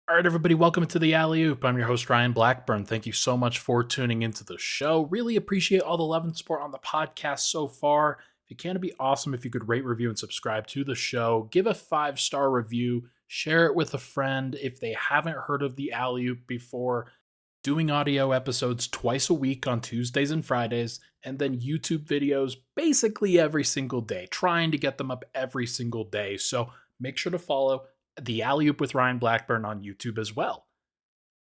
All right, everybody, welcome to the Alley Oop. I'm your host, Ryan Blackburn. Thank you so much for tuning into the show. Really appreciate all the love and support on the podcast so far. If you can, it'd be awesome if you could rate, review, and subscribe to the show. Give a 5-star review. Share it with a friend. If they haven't heard of the Alley Oop before, doing audio episodes twice a week on Tuesdays and Fridays, and then YouTube videos basically every single day, trying to get them up every single day. So make sure to follow the Alley Oop with Ryan Blackburn on YouTube as well.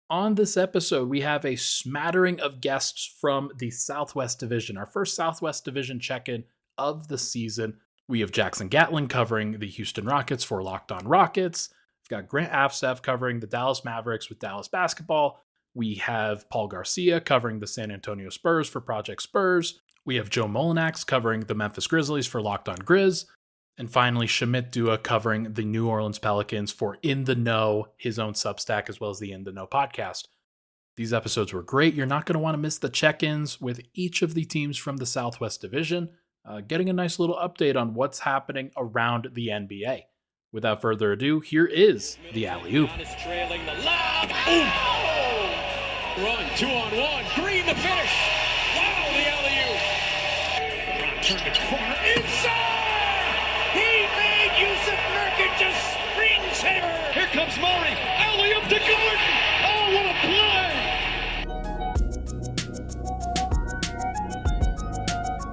On this episode, we have a smattering of guests from the Southwest Division, our first Southwest Division check-in of the season. We have Jackson Gatlin covering the Houston Rockets for Locked On Rockets. We've got Grant Afseth covering the Dallas Mavericks with Dallas Basketball. We have Paul Garcia covering the San Antonio Spurs for Project Spurs. We have Joe Mullinax covering the Memphis Grizzlies for Locked On Grizz. And finally, Shamit Dua covering the New Orleans Pelicans for In the N.O, his own Substack, as well as the In the N.O podcast. These episodes were great. You're not going to want to miss the check-ins with each of the teams from the Southwest Division, getting a nice little update on what's happening around the NBA. Without further ado, here is the Alley Oop. Trailing the lob. Run, 2-on-1. Green the finish. Wow, the alley-oop. Turn the corner inside. He made Yusuf Nurkic a screensaver. Here comes Murray. Alley-oop to Gordon. Oh, what a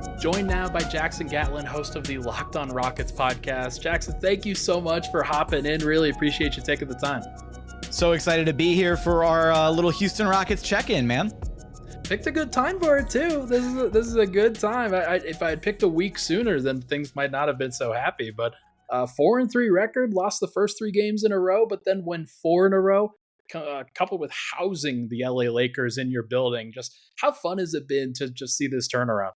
play. Joined now by Jackson Gatlin, host of the Locked On Rockets podcast. Jackson, thank you so much for hopping in. Really appreciate you taking the time. So excited to be here for our little Houston Rockets check-in, man. Picked a good time for it too. This is a good time. If I had picked a week sooner, then things might not have been so happy. But 4-3 record, lost the first 3 games in a row, but then win 4 in a row, coupled with housing the LA Lakers in your building. Just how fun has it been to just see this turnaround?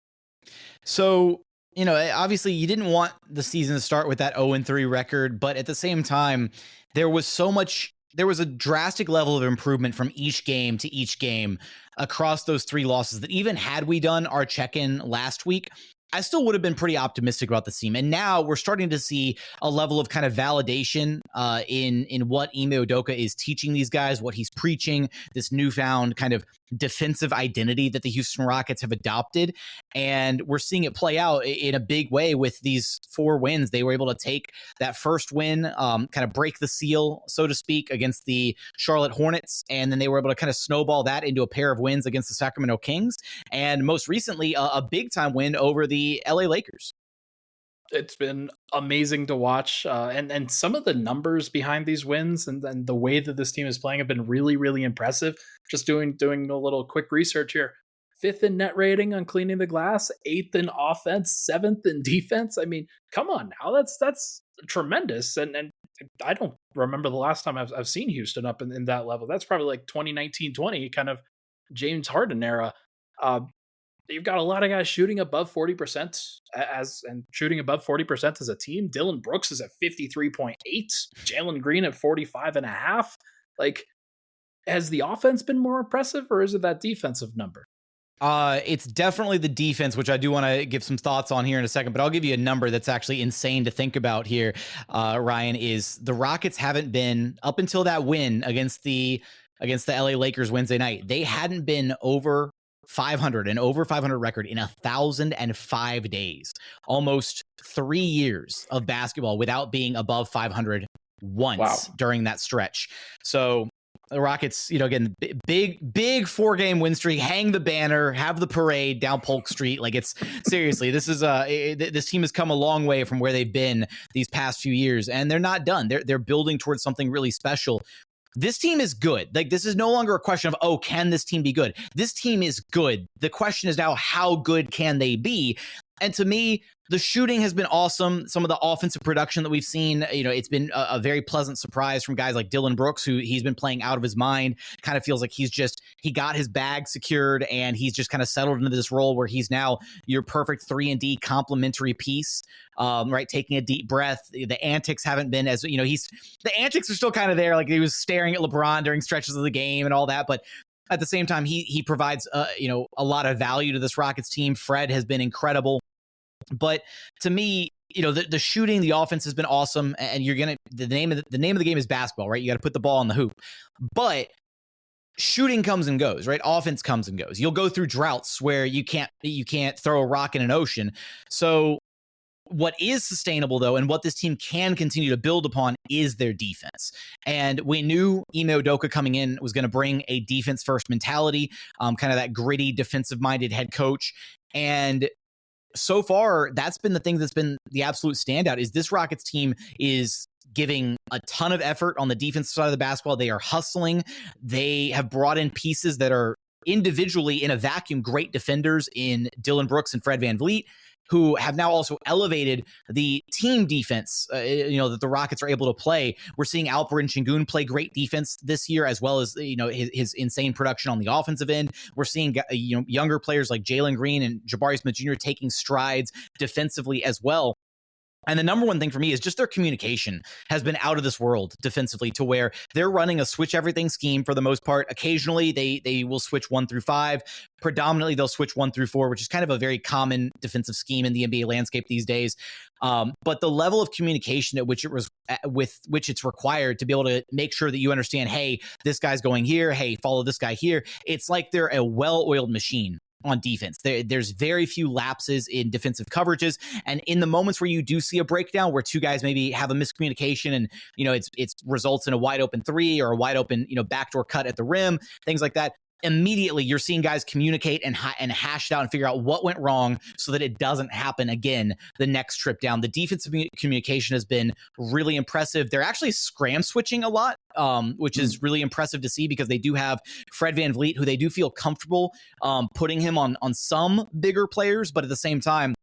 So, obviously you didn't want the season to start with that 0-3 record, but at the same time, there was a drastic level of improvement from each game to each game across those 3 losses that even had we done our check-in last week, I still would have been pretty optimistic about the team. And now we're starting to see a level of kind of validation in what Ime Udoka is teaching these guys, what he's preaching, this newfound kind of defensive identity that the Houston Rockets have adopted. And we're seeing it play out in a big way with these 4 wins. They were able to take that first win, kind of break the seal, so to speak, against the Charlotte Hornets. And then they were able to kind of snowball that into a pair of wins against the Sacramento Kings. And most recently, a big time win over the LA Lakers. It's been amazing to watch. And some of the numbers behind these wins and the way that this team is playing have been really, really impressive. Just doing a little quick research here. 5th in net rating on cleaning the glass, 8th in offense, 7th in defense. I mean, come on now. That's tremendous. And I don't remember the last time I've seen Houston up in that level. That's probably like 2019-20, kind of James Harden era. You've got a lot of guys shooting above 40% and shooting above 40% as a team. Dylan Brooks is at 53.8, Jalen Green at 45.5. Like, has the offense been more impressive, or is it that defensive number? It's definitely the defense, which I do want to give some thoughts on here in a second, but I'll give you a number that's actually insane to think about here. Ryan, is the Rockets haven't been, up until that win against the LA Lakers Wednesday night, they hadn't been over 500 record in 1,005 days, almost 3 years of basketball without being above 500 once during that stretch. So the Rockets, again, big 4-game win streak, hang the banner, have the parade down Polk Street. Like, it's seriously, this team has come a long way from where they've been these past few years, and they're not done. They're building towards something really special. This team is good. Like, this is no longer a question of, can this team be good? This team is good. The question is now, how good can they be? And to me, the shooting has been awesome. Some of the offensive production that we've seen, it's been a very pleasant surprise from guys like Dylan Brooks, who he's been playing out of his mind. Kind of feels like he got his bag secured and he's just kind of settled into this role where he's now your perfect 3-and-D complementary piece, right? Taking a deep breath. The antics haven't been as, the antics are still kind of there. Like, he was staring at LeBron during stretches of the game and all that, but at the same time, he provides, a lot of value to this Rockets team. Fred has been incredible. But to me, the shooting, the offense has been awesome, and the name of the game is basketball, right? You got to put the ball on the hoop, but shooting comes and goes, right? Offense comes and goes. You'll go through droughts where you can't throw a rock in an ocean. So what is sustainable, though, and what this team can continue to build upon is their defense. And we knew Ime Udoka coming in was going to bring a defense-first mentality, kind of that gritty, defensive-minded head coach. And so far, that's been the thing that's been the absolute standout, is this Rockets team is giving a ton of effort on the defensive side of the basketball. They are hustling. They have brought in pieces that are individually in a vacuum great defenders in Dillon Brooks and Fred VanVleet, who have now also elevated the team defense, that the Rockets are able to play. We're seeing Alperun Sengun play great defense this year, as well as, his insane production on the offensive end. We're seeing, younger players like Jalen Green and Jabari Smith Jr. taking strides defensively as well. And the number one thing for me is just their communication has been out of this world defensively, to where they're running a switch everything scheme for the most part. Occasionally they will switch 1 through 5. Predominantly they'll switch 1 through 4, which is kind of a very common defensive scheme in the NBA landscape these days. But the level of communication with which it's required to be able to make sure that you understand, hey, this guy's going here, hey, follow this guy here. It's like they're a well-oiled machine on defense. There's very few lapses in defensive coverages, and in the moments where you do see a breakdown where two guys maybe have a miscommunication and it results in a wide open 3 or a wide open backdoor cut at the rim, things like that, immediately you're seeing guys communicate and hash it out and figure out what went wrong so that it doesn't happen again the next trip down. The defensive communication has been really impressive. They're actually scram switching a lot, which is really impressive to see, because they do have Fred VanVleet, who they do feel comfortable putting him on some bigger players, but at the same time,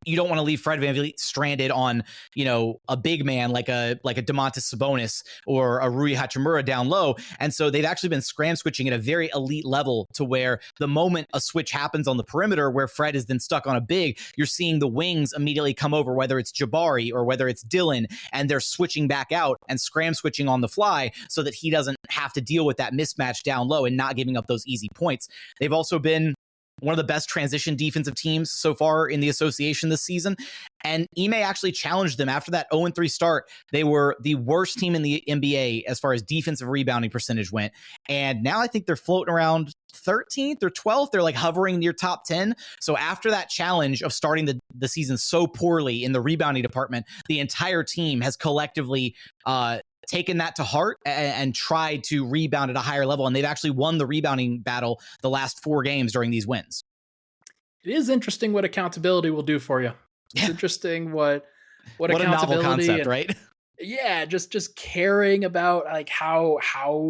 you don't want to leave Fred VanVleet stranded on, a big man like a Domantas Sabonis or a Rui Hachimura down low. And so they've actually been scram switching at a very elite level, to where the moment a switch happens on the perimeter where Fred is then stuck on a big, you're seeing the wings immediately come over, whether it's Jabari or whether it's Dillon, and they're switching back out and scram switching on the fly so that he doesn't have to deal with that mismatch down low and not giving up those easy points. They've also been one of the best transition defensive teams so far in the association this season. And Ime actually challenged them after that 0-3 start. They were the worst team in the NBA as far as defensive rebounding percentage went. And now I think they're floating around 13th or 12th. They're like hovering near top 10. So after that challenge of starting the season so poorly in the rebounding department, the entire team has collectively taken that to heart and tried to rebound at a higher level. And they've actually won the rebounding battle the last 4 games during these wins. It is interesting what accountability will do for you. It's interesting what accountability, a novel concept, right? Yeah, just caring about like how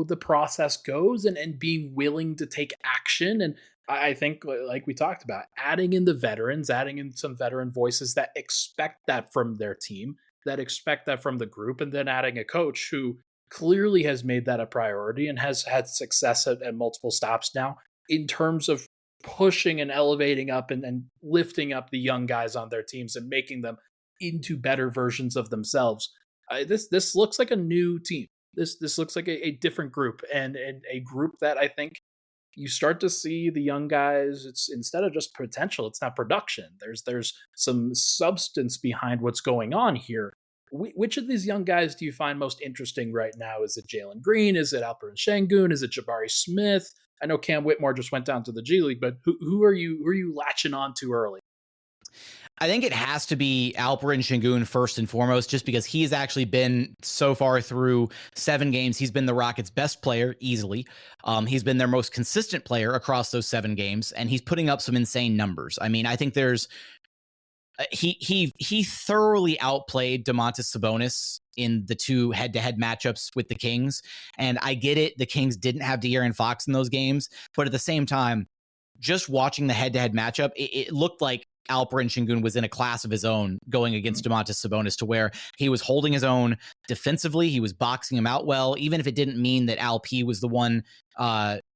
the process goes and being willing to take action. And I think, like we talked about, adding in the veterans, adding in some veteran voices that expect that from their team, that expect that from the group, and then adding a coach who clearly has made that a priority and has had success at multiple stops now in terms of pushing and elevating up and lifting up the young guys on their teams and making them into better versions of themselves. This looks like a new team. This looks like a different group, and a group that I think you start to see the young guys. It's instead of just potential, it's not production. There's some substance behind what's going on here. Which of these young guys do you find most interesting right now? Is it Jalen Green? Is it Alperun Sengun? Is it Jabari Smith? I know Cam Whitmore just went down to the G League, but who are you latching on to early? I think it has to be Alperun Sengun first and foremost, just because he's actually been so far through 7 games. He's been the Rockets' best player easily. He's been their most consistent player across those 7 games, and he's putting up some insane numbers. I mean, I think he thoroughly outplayed Domantas Sabonis in the 2 head-to-head matchups with the Kings. And I get it, the Kings didn't have De'Aaron Fox in those games, but at the same time, just watching the head-to-head matchup, it looked like Alperun Sengun was in a class of his own going against Domantas Sabonis, to where he was holding his own defensively. He was boxing him out well, even if it didn't mean that Alp was the one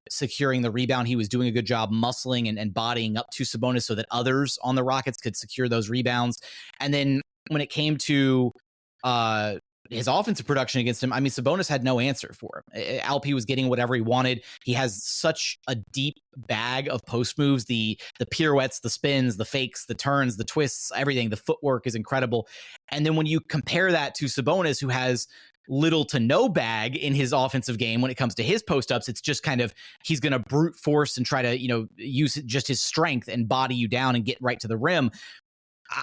securing the rebound. He was doing a good job muscling and bodying up to Sabonis so that others on the Rockets could secure those rebounds. And then when it came to his offensive production against him, I mean, Sabonis had no answer for him. Alp was getting whatever he wanted. He has such a deep bag of post moves, the pirouettes, the spins, the fakes, the turns, the twists, everything. The footwork is incredible. And then when you compare that to Sabonis, who has little to no bag in his offensive game when it comes to his post-ups, it's just kind of, he's going to brute force and try to, use just his strength and body you down and get right to the rim.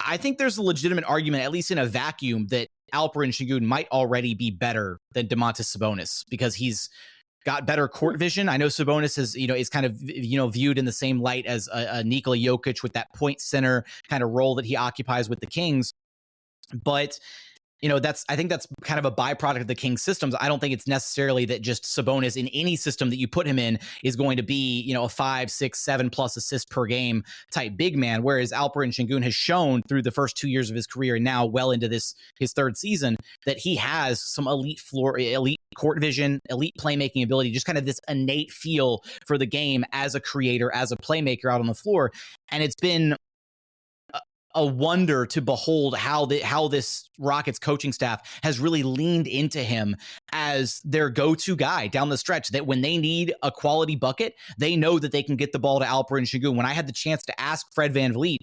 I think there's a legitimate argument, at least in a vacuum, that Alperun Sengun might already be better than Domantas Sabonis because he's got better court vision. I know Sabonis is kind of viewed in the same light as a Nikola Jokic with that point center kind of role that he occupies with the Kings, but I think that's kind of a byproduct of the Kings systems. I don't think it's necessarily that just Sabonis in any system that you put him in is going to be, a 5, 6, 7+ assist per game type big man. Whereas Alperun Sengun has shown through the first 2 years of his career and now well into his third season that he has some elite court vision, elite playmaking ability, just kind of this innate feel for the game as a creator, as a playmaker out on the floor. And it's been a wonder to behold how this Rockets coaching staff has really leaned into him as their go-to guy down the stretch, that when they need a quality bucket, they know that they can get the ball to Alperun Sengun. When I had the chance to ask Fred VanVleet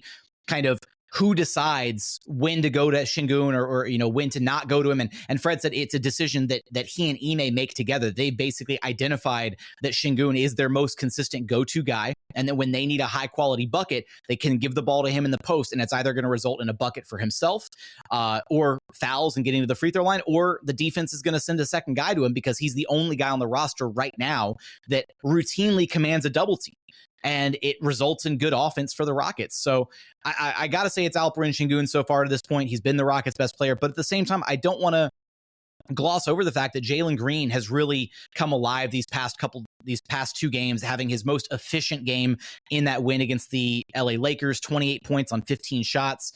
kind of who decides when to go to Sengun or when to not go to him, and Fred said it's a decision that he and Ime make together. They basically identified that Sengun is their most consistent go-to guy, and then when they need a high-quality bucket, they can give the ball to him in the post, and it's either going to result in a bucket for himself or fouls and getting to the free throw line, or the defense is going to send a second guy to him because he's the only guy on the roster right now that routinely commands a double team. And it results in good offense for the Rockets. So I got to say it's Alperun Sengun so far to this point. He's been the Rockets' best player. But at the same time, I don't want to gloss over the fact that Jalen Green has really come alive these past 2 games, having his most efficient game in that win against the LA Lakers, 28 points on 15 shots,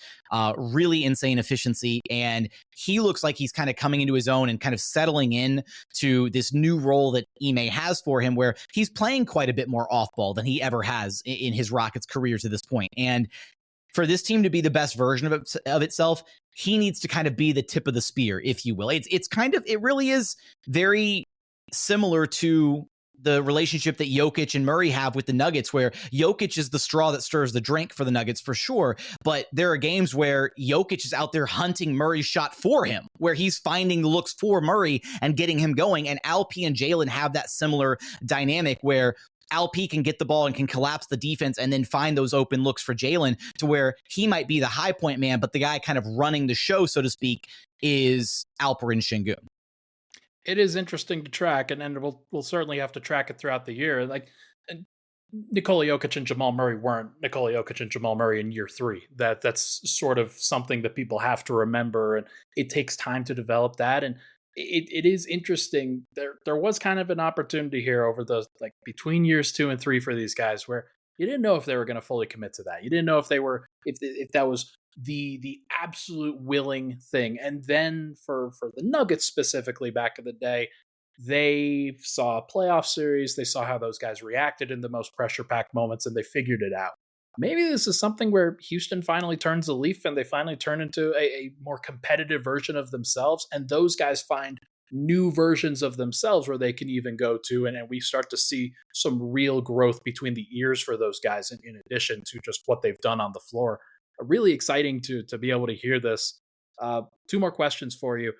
really insane efficiency. And he looks like he's kind of coming into his own and kind of settling in to this new role that Ime has for him, where he's playing quite a bit more off ball than he ever has in his Rockets career to this point. And for this team to be the best version of itself, he needs to kind of be the tip of the spear, if you will. It really is very similar to the relationship that Jokic and Murray have with the Nuggets, where Jokic is the straw that stirs the drink for the Nuggets for sure. But there are games where Jokic is out there hunting Murray's shot for him, where he's finding the looks for Murray and getting him going. And Alp and Jalen have that similar dynamic where Alp can get the ball and can collapse the defense and then find those open looks for Jalen, to where he might be the high point man, but the guy kind of running the show, so to speak, is Alperun Sengun. It is interesting to track, and we'll certainly have to track it throughout the year. Like Nikola Jokic and Jamal Murray weren't Nikola Jokic and Jamal Murray in year 3. That's sort of something that people have to remember, and it takes time to develop that. And it is interesting. There was kind of an opportunity here over the between years 2 and 3 for these guys where you didn't know if they were going to fully commit to that. You didn't know if that was the absolute willing thing. And then for the Nuggets specifically back in the day, they saw a playoff series. They saw how those guys reacted in the most pressure-packed moments, and they figured it out. Maybe this is something where Houston finally turns the leaf and they finally turn into a more competitive version of themselves, and those guys find new versions of themselves where they can even go to, and we start to see some real growth between the ears for those guys in addition to just what they've done on the floor. Really exciting to be able to hear this. 2 more questions for you.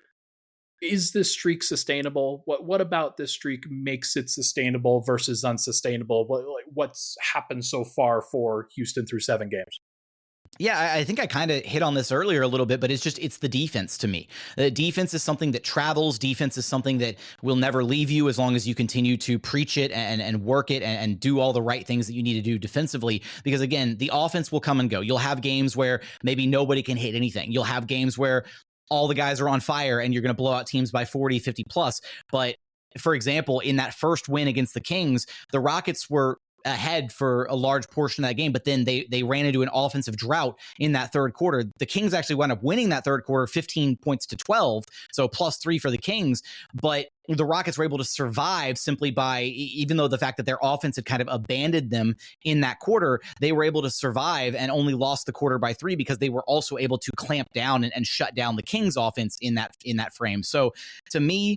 Is this streak sustainable? What about this streak makes it sustainable versus unsustainable? What's happened so far for Houston through 7 games? Yeah, I think I kind of hit on this earlier a little bit, but it's the defense to me. The defense is something that travels. Defense is something that will never leave you as long as you continue to preach it and work it and do all the right things that you need to do defensively. Because again, the offense will come and go. You'll have games where maybe nobody can hit anything. You'll have games where all the guys are on fire and you're going to blow out teams by 40, 50 plus. But for example, in that first win against the Kings, the Rockets were ahead for a large portion of that game, but then they ran into an offensive drought in that third quarter. The Kings actually wound up winning that third quarter 15 points to 12, so +3 for the Kings, but the Rockets were able to survive simply by, even though the fact that their offense had kind of abandoned them in that quarter, they were able to survive and only lost the quarter by 3 because they were also able to clamp down and shut down the Kings offense in that frame. So to me,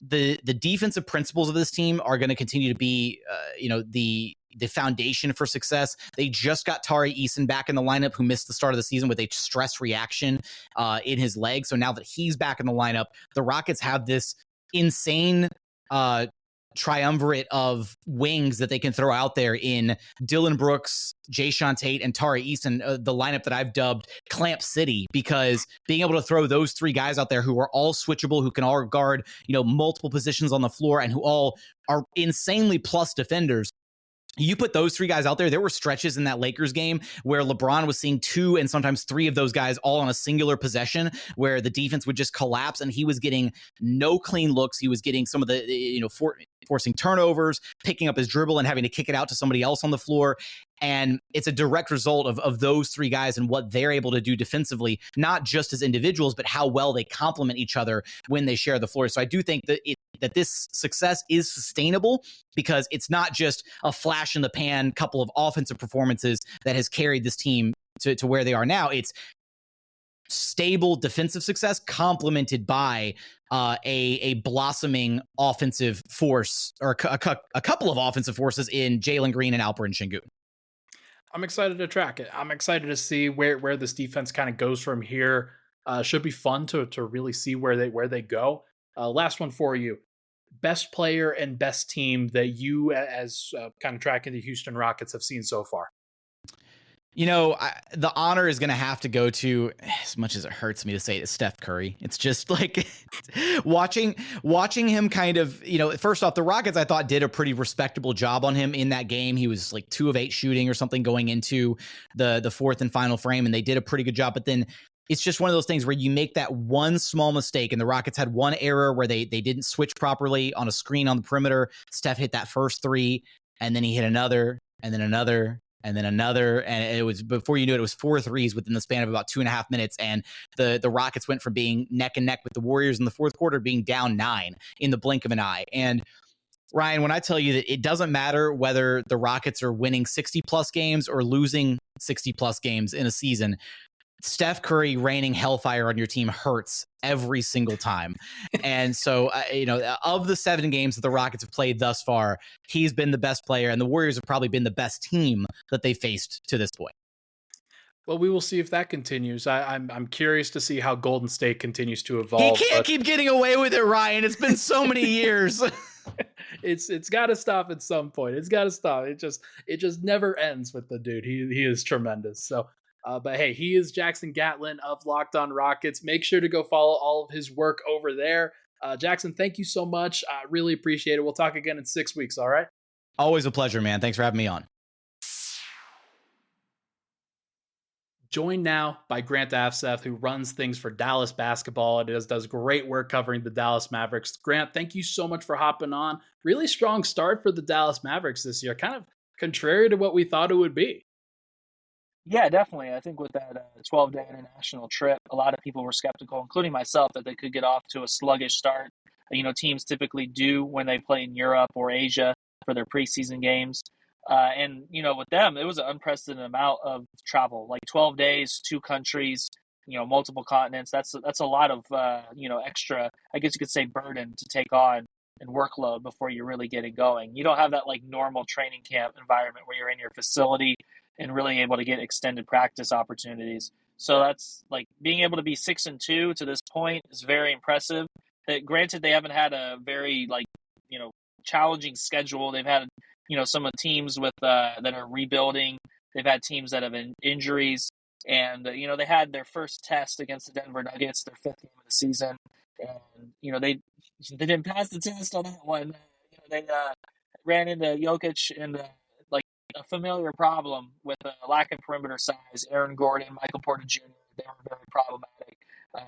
the defensive principles of this team are going to continue to be, the foundation for success. They just got Tari Eason back in the lineup, who missed the start of the season with a stress reaction in his leg. So now that he's back in the lineup, the Rockets have this insane triumvirate of wings that they can throw out there in Dylan Brooks, Jayshawn Tate, and Tari Eason, the lineup that I've dubbed Clamp City, because being able to throw those 3 guys out there who are all switchable, who can all guard, multiple positions on the floor, and who all are insanely plus defenders. You put those 3 guys out there. There were stretches in that Lakers game where LeBron was seeing 2 and sometimes 3 of those guys all on a singular possession, where the defense would just collapse and he was getting no clean looks. He was getting some of the, forcing turnovers, picking up his dribble and having to kick it out to somebody else on the floor. And it's a direct result of those 3 guys and what they're able to do defensively, not just as individuals, but how well they complement each other when they share the floor. So I do think that that this success is sustainable, because it's not just a flash in the pan couple of offensive performances that has carried this team to where they are now. It's stable defensive success complemented by a blossoming offensive force, or a couple of offensive forces in Jalen Green and Alperun Sengun. I'm excited to track it. I'm excited to see where this defense kind of goes from here. Should be fun to really see where they go. Last one for you. Best player and best team that you, as kind of tracking the Houston Rockets, have seen so far. The honor is going to have to go to, as much as it hurts me to say it, Steph Curry. It's just like watching him kind of, first off, the Rockets, I thought, did a pretty respectable job on him in that game. He was like 2 of 8 shooting or something going into the fourth and final frame, and they did a pretty good job. But then it's just one of those things where you make that one small mistake, and the Rockets had one error where they didn't switch properly on a screen on the perimeter. Steph hit that first 3, and then he hit another, and then another, and then another, and it was, before you knew it, it was 4 threes within the span of about 2.5 minutes, and the Rockets went from being neck and neck with the Warriors in the fourth quarter, being down 9 in the blink of an eye. And Ryan, when I tell you that it doesn't matter whether the Rockets are winning 60-plus games or losing 60-plus games in a season, Steph Curry raining hellfire on your team hurts every single time. And so, of the 7 games that the Rockets have played thus far, he's been the best player, and the Warriors have probably been the best team that they faced to this point. Well, we will see if that continues. I'm curious to see how Golden State continues to evolve. He can't keep getting away with it, Ryan. It's been so many years. It's got to stop at some point. It's got to stop. It just never ends with the dude. He is tremendous. So. But hey, he is Jackson Gatlin of Locked On Rockets. Make sure to go follow all of his work over there. Jackson, thank you so much. I really appreciate it. We'll talk again in 6 weeks, all right? Always a pleasure, man. Thanks for having me on. Joined now by Grant Afseth, who runs things for Dallas Basketball and does great work covering the Dallas Mavericks. Grant, thank you so much for hopping on. Really strong start for the Dallas Mavericks this year, kind of contrary to what we thought it would be. Yeah, definitely. I think with that 12-day international trip, a lot of people were skeptical, including myself, that they could get off to a sluggish start. Teams typically do when they play in Europe or Asia for their preseason games. And with them, it was an unprecedented amount of travel, like 12 days, 2 countries, multiple continents. That's a lot of, extra, I guess you could say, burden to take on and workload before you're really getting going. You don't have that like normal training camp environment where you're in your facility and really able to get extended practice opportunities. So that's like being able to be 6-2 to this point is very impressive. Granted, they haven't had a very challenging schedule. They've had, some of the teams with that are rebuilding. They've had teams that have injuries, and they had their first test against the Denver Nuggets, their 5th game of the season, and they didn't pass the test on that one. They ran into Jokic and a familiar problem with a lack of perimeter size. Aaron Gordon, Michael Porter Jr., they were very problematic.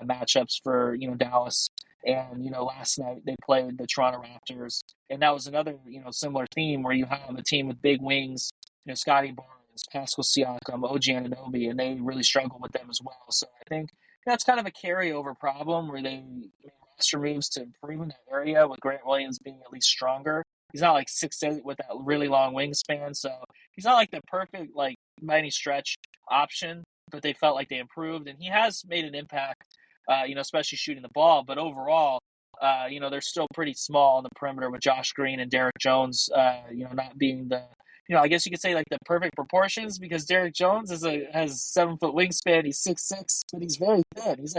matchups for Dallas. And last night they played the Toronto Raptors, and that was another similar theme where you have a team with big wings, Scotty Barnes, Pascal Siakam, OG Anunoby, and they really struggle with them as well. So I think that's kind of a carryover problem where they made roster moves to improve in that area, with Grant Williams being at least stronger. He's not like 6'8" with that really long wingspan, so he's not like the perfect, like, by any stretch option, but they felt like they improved, and he has made an impact, especially shooting the ball. But overall, they're still pretty small on the perimeter with Josh Green and Derek Jones, not being the, I guess you could say like the perfect proportions, because Derek Jones has 7 foot wingspan. He's 6'6", but he's very thin. He's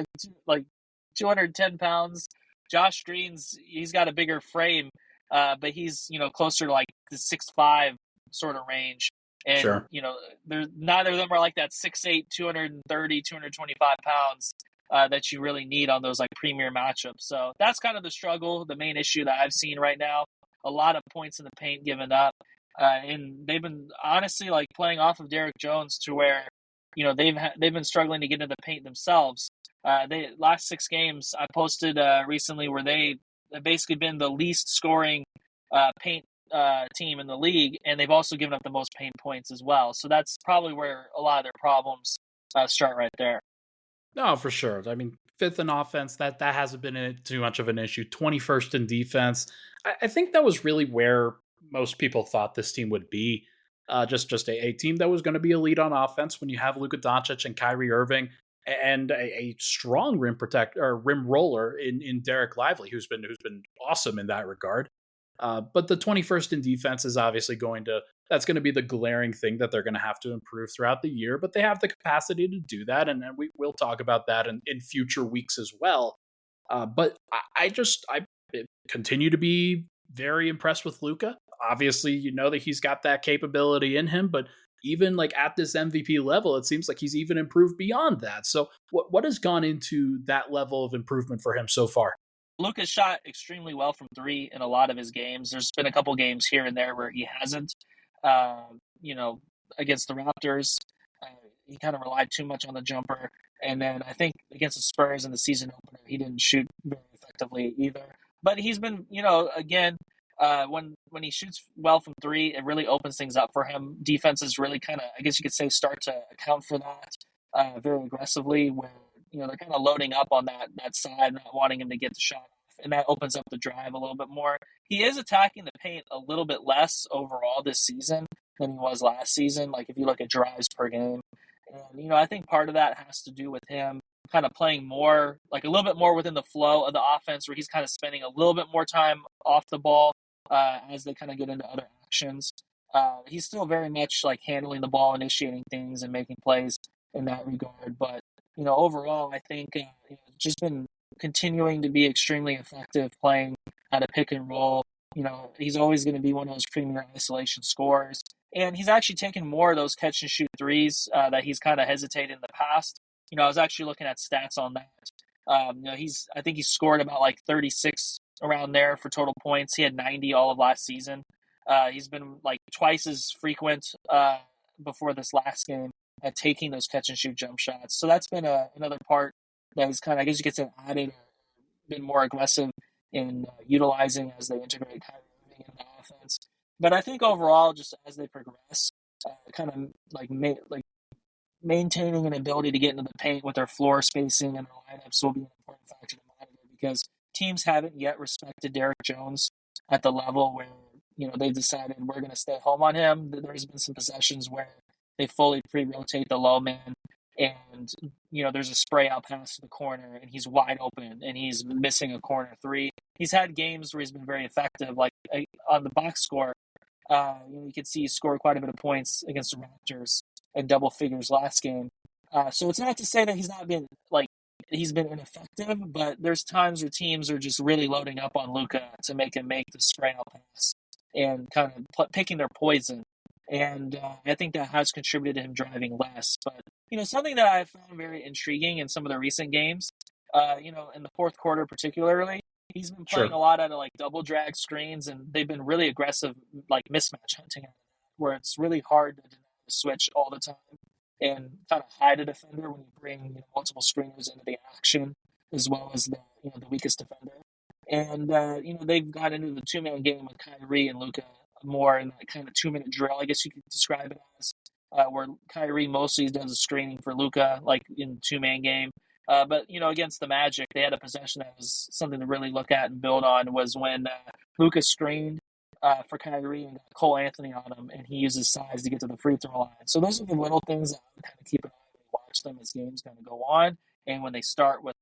like 210 pounds. Josh Green's, he's got a bigger frame, but he's closer to like the 6'5" sort of range. And Sure. neither of them are like that 6'8", 230, 225 pounds that you really need on those like premier matchups. So that's kind of the struggle, the main issue that I've seen right now. A lot of points in the paint given up, and they've been honestly like playing off of Derek Jones to where they've been struggling to get into the paint themselves. They last 6 games I posted recently where they have basically been the least scoring paint team in the league, and they've also given up the most paint points as well. So that's probably where a lot of their problems start right there. No, for sure. I mean, 5th in offense, that hasn't been too much of an issue. 21st in defense. I think that was really where most people thought this team would be. Just a team that was going to be elite on offense when you have Luka Doncic and Kyrie Irving, and a strong rim roller in Dereck Lively, who's been awesome in that regard. But the 21st in defense is obviously that's going to be the glaring thing that they're going to have to improve throughout the year, but they have the capacity to do that. And we'll talk about that in future weeks as well. But I continue to be very impressed with Luka. Obviously, you know that he's got that capability in him, but even like at this MVP level, it seems like he's even improved beyond that. So what has gone into that level of improvement for him so far? Luka shot extremely well from 3 in a lot of his games. There's been a couple games here and there where he hasn't. Against the Raptors, he kind of relied too much on the jumper. And then I think against the Spurs in the season opener, he didn't shoot very effectively either. But he's been, again, when he shoots well from 3, it really opens things up for him. Defenses really kind of, I guess you could say, start to account for that very aggressively, where they're kind of loading up on that side, not wanting him to get the shot off, and that opens up the drive a little bit more. He is attacking the paint a little bit less overall this season than he was last season. Like if you look at drives per game, and I think part of that has to do with him kind of playing more, like a little bit more within the flow of the offense, where he's kind of spending a little bit more time off the ball as they kind of get into other actions. He's still very much like handling the ball, initiating things, and making plays in that regard. But overall, I think just been continuing to be extremely effective playing at a pick and roll. He's always going to be one of those premier isolation scorers. And he's actually taken more of those catch and shoot threes that he's kind of hesitated in the past. I was actually looking at stats on that. I think he scored about like 36 around there for total points. He had 90 all of last season. He's been like twice as frequent before this last game at taking those catch and shoot jump shots. So that's been another part that is kind of, I guess you could say, added, been more aggressive in utilizing as they integrate Kyrie Irving into the offense. But I think overall, just as they progress, kind of like maintaining an ability to get into the paint with their floor spacing and their lineups will be an important factor to monitor, because teams haven't yet respected Derek Jones at the level where they've decided we're going to stay home on him. There's been some possessions where they fully pre-rotate the low man, and there's a spray out pass to the corner, and he's wide open, and he's missing a corner 3. He's had games where he's been very effective, like on the box score. You can see he scored quite a bit of points against the Raptors in double figures last game. So it's not to say that he's been ineffective, but there's times where teams are just really loading up on Luka to make him make the spray out pass and kind of picking their poison. And I think that has contributed to him driving less. But, something that I found very intriguing in some of the recent games, in the fourth quarter particularly, he's been playing a lot out of like double drag screens, and they've been really aggressive, like mismatch hunting, where it's really hard to switch all the time. and kind of hide a defender when you bring multiple screeners into the action, as well as the weakest defender. And they've got into the 2-man game with Kyrie and Luka more in that kind of 2-minute drill, I guess you could describe it as, where Kyrie mostly does a screening for Luka, like in 2-man game. But against the Magic, they had a possession that was something to really look at and build on. Was when Luka screened for Kyrie and got Cole Anthony on him, and he used his size to get to the free throw line. So those are the little things that I kind of keep an eye on and watch them as games kind of go on, and when they start with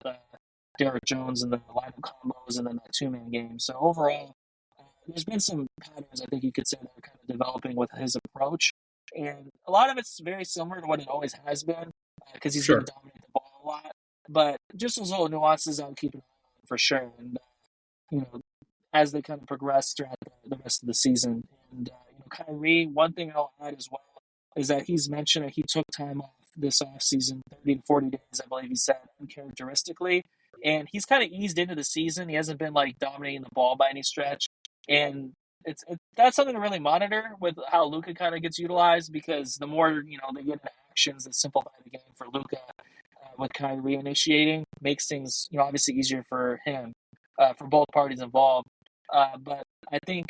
Dereck Jones and the lineup combos, and then that 2-man game. So overall, there's been some patterns I think you could say that are kind of developing with his approach, and a lot of it's very similar to what it always has been because he's Sure. going to dominate the ball a lot. But just those little nuances, I'll keep an eye on for sure. And as they kind of progress throughout the rest of the season, and Kyrie, one thing I'll add as well is that he's mentioned that he took time off this offseason, 30 to 40 days, I believe he said, uncharacteristically. And he's kind of eased into the season. He hasn't been like dominating the ball by any stretch. And that's something to really monitor with how Luka kind of gets utilized, because the more they get into actions that simplify the game for Luka, with Kyrie initiating, makes things obviously easier for him, for both parties involved. But I think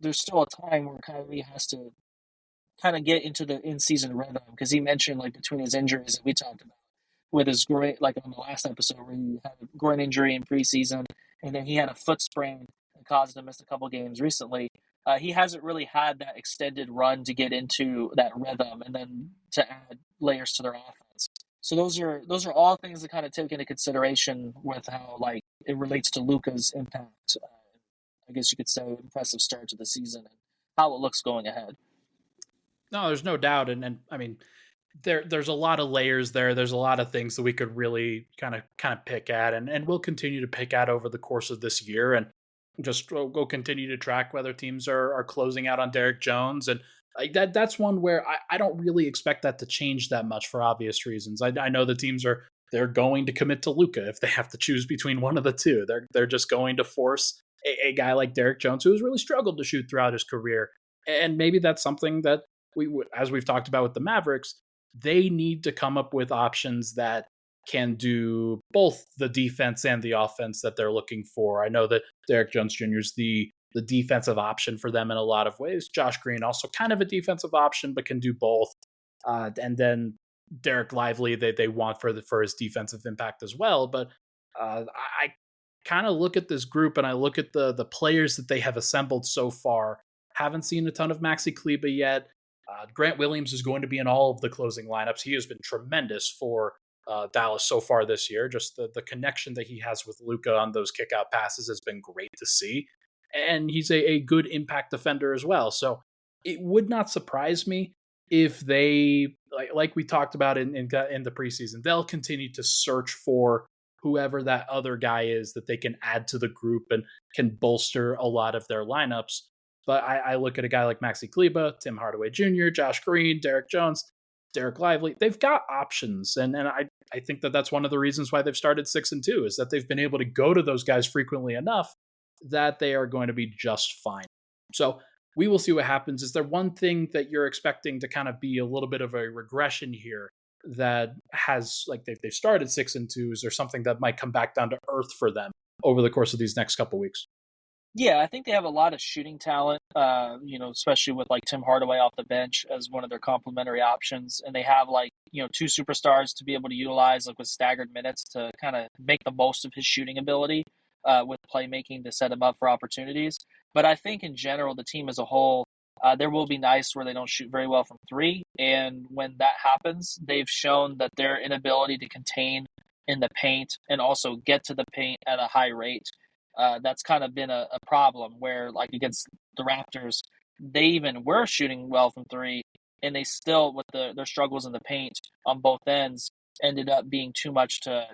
there's still a time where Kyrie has to kind of get into the in-season rhythm, because he mentioned like between his injuries that we talked about with his groin, like on the last episode where he had a groin injury in preseason, and then he had a foot sprain that caused him to miss a couple games recently. He hasn't really had that extended run to get into that rhythm and then to add layers to their offense. So those are all things to kind of take into consideration with how like it relates to Luka's impact. I guess you could say impressive start to the season and how it looks going ahead. No, there's no doubt, and I mean, there's a lot of layers there. There's a lot of things that we could really kind of pick at, and we'll continue to pick at over the course of this year, and just we'll continue to track whether teams are closing out on Dereck Jones, and like that's one where I don't really expect that to change that much for obvious reasons. I know the teams they're going to commit to Luka if they have to choose between one of the two. They're just going to force a guy like Dereck Jones, who has really struggled to shoot throughout his career, and maybe that's something that as we've talked about with the Mavericks, they need to come up with options that can do both the defense and the offense that they're looking for. I know that Dereck Jones Jr. is the defensive option for them in a lot of ways. Josh Green also kind of a defensive option, but can do both. And then Dereck Lively, they want for his defensive impact as well. But I kind of look at this group and I look at the players that they have assembled so far. Haven't seen a ton of Maxi Kleber yet. Grant Williams is going to be in all of the closing lineups. He has been tremendous for Dallas so far this year. Just the connection that he has with Luka on those kickout passes has been great to see. And he's a good impact defender as well. So it would not surprise me if they, like we talked about in the preseason, they'll continue to search for whoever that other guy is that they can add to the group and can bolster a lot of their lineups. But I look at a guy like Maxi Kleber, Tim Hardaway Jr., Josh Green, Dereck Jones, Dereck Lively. They've got options. And I think that's one of the reasons why they've started 6-2 is that they've been able to go to those guys frequently enough that they are going to be just fine. So we will see what happens. Is there one thing that you're expecting to kind of be a little bit of a regression here that has, like, they've started 6-2? Is there something that might come back down to earth for them over the course of these next couple weeks? Yeah, I think they have a lot of shooting talent, especially with like Tim Hardaway off the bench as one of their complementary options. And they have two superstars to be able to utilize with staggered minutes to kind of make the most of his shooting ability with playmaking to set him up for opportunities. But I think in general, the team as a whole, there will be nights where they don't shoot very well from three. And when that happens, they've shown that their inability to contain in the paint and also get to the paint at a high rate. That's kind of been a problem where, like against the Raptors, they even were shooting well from three, and they still, with their struggles in the paint on both ends, ended up being too much to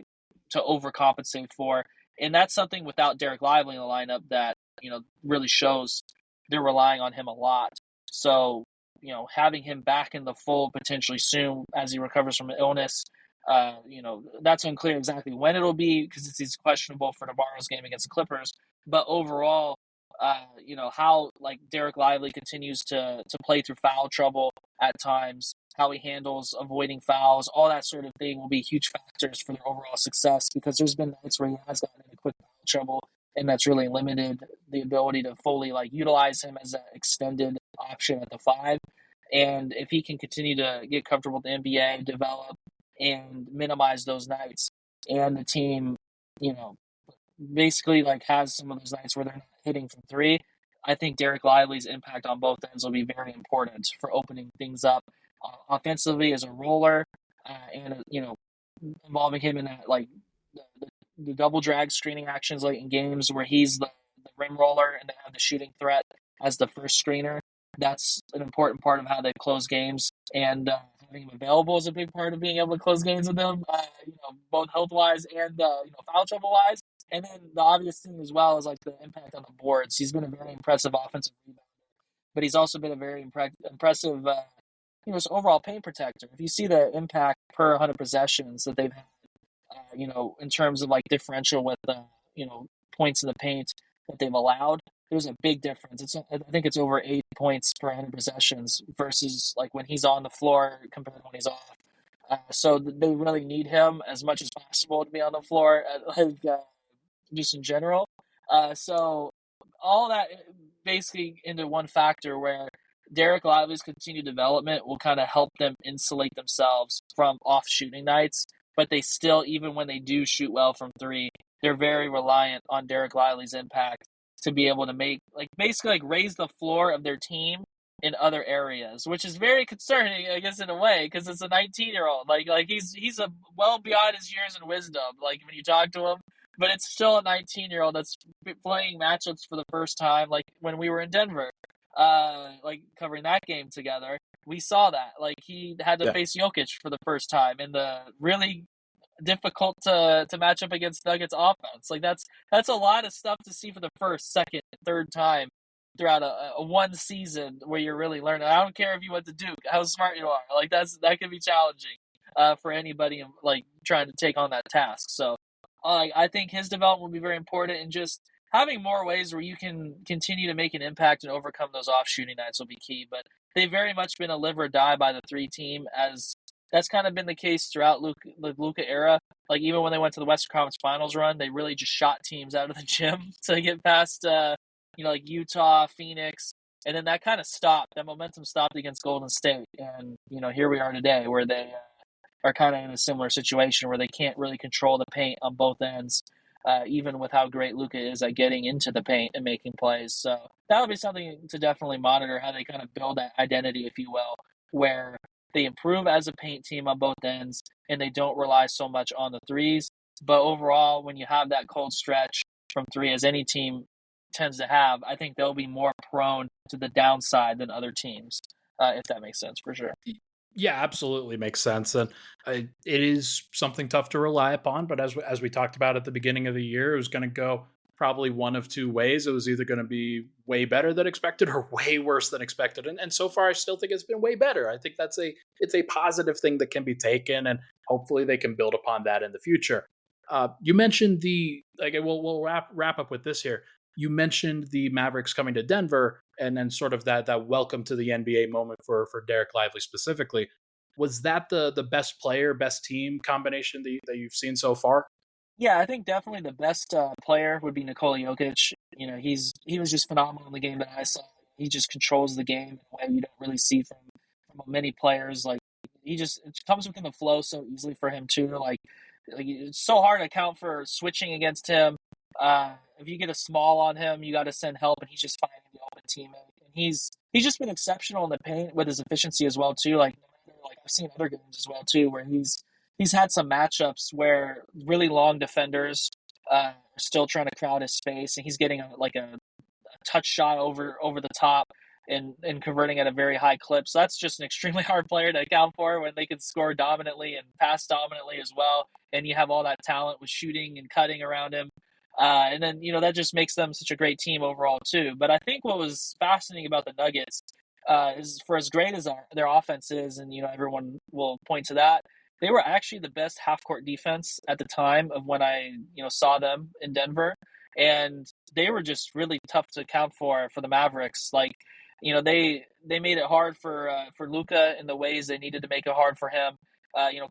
overcompensate for. And that's something without Dereck Lively in the lineup that really shows they're relying on him a lot. So having him back in the fold potentially soon as he recovers from illness. That's unclear exactly when it'll be because he's questionable for tomorrow's game against the Clippers. But overall, how like Dereck Lively continues to play through foul trouble at times, how he handles avoiding fouls, all that sort of thing will be huge factors for their overall success, because there's been nights where he has gotten into quick foul trouble, and that's really limited the ability to fully like utilize him as an extended option at the five. And if he can continue to get comfortable with the NBA, develop, and minimize those nights, and the team, you know, basically like has some of those nights where they're not hitting from three, I think Dereck Lively's impact on both ends will be very important for opening things up offensively as a roller, and involving him in that like the double drag screening actions late in games where he's the rim roller and they have the shooting threat as the first screener. That's an important part of how they close games, and having him available is a big part of being able to close games with them. Both health wise and foul trouble wise. And then the obvious thing as well is like the impact on the boards. He's been a very impressive offensive rebounder, but he's also been a very impressive, overall paint protector. If you see the impact per 100 possessions that they've had, in terms of like differential with points in the paint that they've allowed, there's a big difference. I think it's over 8 points per 100 possessions versus like when he's on the floor compared to when he's off. So they really need him as much as possible to be on the floor, just in general. So all that basically into one factor where Dereck Lively's continued development will kind of help them insulate themselves from off shooting nights. But they still, even when they do shoot well from three, they're very reliant on Dereck Lively's impact to be able to make, like, basically like raise the floor of their team in other areas, which is very concerning, I guess, in a way, because it's a 19-year-old. Like he's a well beyond his years in wisdom. Like when you talk to him, but it's still a 19-year-old that's playing matchups for the first time. Like when we were in Denver, like covering that game together, we saw that. Like he had to face Jokic for the first time in the really difficult to match up against Nuggets offense. Like that's a lot of stuff to see for the first, second, third time throughout a one season where you're really learning. I don't care if you went to Duke, how smart you are. Like that can be challenging for anybody like trying to take on that task. So I think his development will be very important, and just having more ways where you can continue to make an impact and overcome those off shooting nights will be key. But they've very much been a live or die by the three team, as that's kind of been the case throughout the Luka era. Like even when they went to the Western Conference Finals run, they really just shot teams out of the gym to get past, like Utah, Phoenix, and then that kind of stopped. That momentum stopped against Golden State, and here we are today, where they are kind of in a similar situation where they can't really control the paint on both ends, even with how great Luka is at getting into the paint and making plays. So that would be something to definitely monitor, how they kind of build that identity, if you will, where they improve as a paint team on both ends and they don't rely so much on the threes. But overall, when you have that cold stretch from three, as any team tends to have, I think they'll be more prone to the downside than other teams, if that makes sense, for sure. Yeah, absolutely makes sense. And it is something tough to rely upon. But as we talked about at the beginning of the year, it was going to go probably one of two ways. It was either going to be way better than expected or way worse than expected. And so far, I still think it's been way better. I think it's a positive thing that can be taken, and hopefully they can build upon that in the future. You mentioned we'll wrap up with this here. You mentioned the Mavericks coming to Denver, and then sort of that welcome to the NBA moment for Dereck Lively specifically. Was that the best player, best team combination that you've seen so far? Yeah, I think definitely the best player would be Nikola Jokic. He was just phenomenal in the game that I saw. He just controls the game in a way you don't really see from many players. Like it comes within the flow so easily for him too. Like it's so hard to account for switching against him. If you get a small on him, you got to send help, and he's just finding the open teammate. And he's just been exceptional in the paint with his efficiency as well too. Like I've seen other games as well too, where he's had some matchups where really long defenders are still trying to crowd his space, and he's getting a touch shot over the top and converting at a very high clip. So that's just an extremely hard player to account for when they can score dominantly and pass dominantly as well. And you have all that talent with shooting and cutting around him. And then, that just makes them such a great team overall too. But I think what was fascinating about the Nuggets is, for as great as their offense is, and, everyone will point to that, they were actually the best half-court defense at the time of when I, saw them in Denver. And they were just really tough to account for the Mavericks. Like, they made it hard for Luka in the ways they needed to make it hard for him.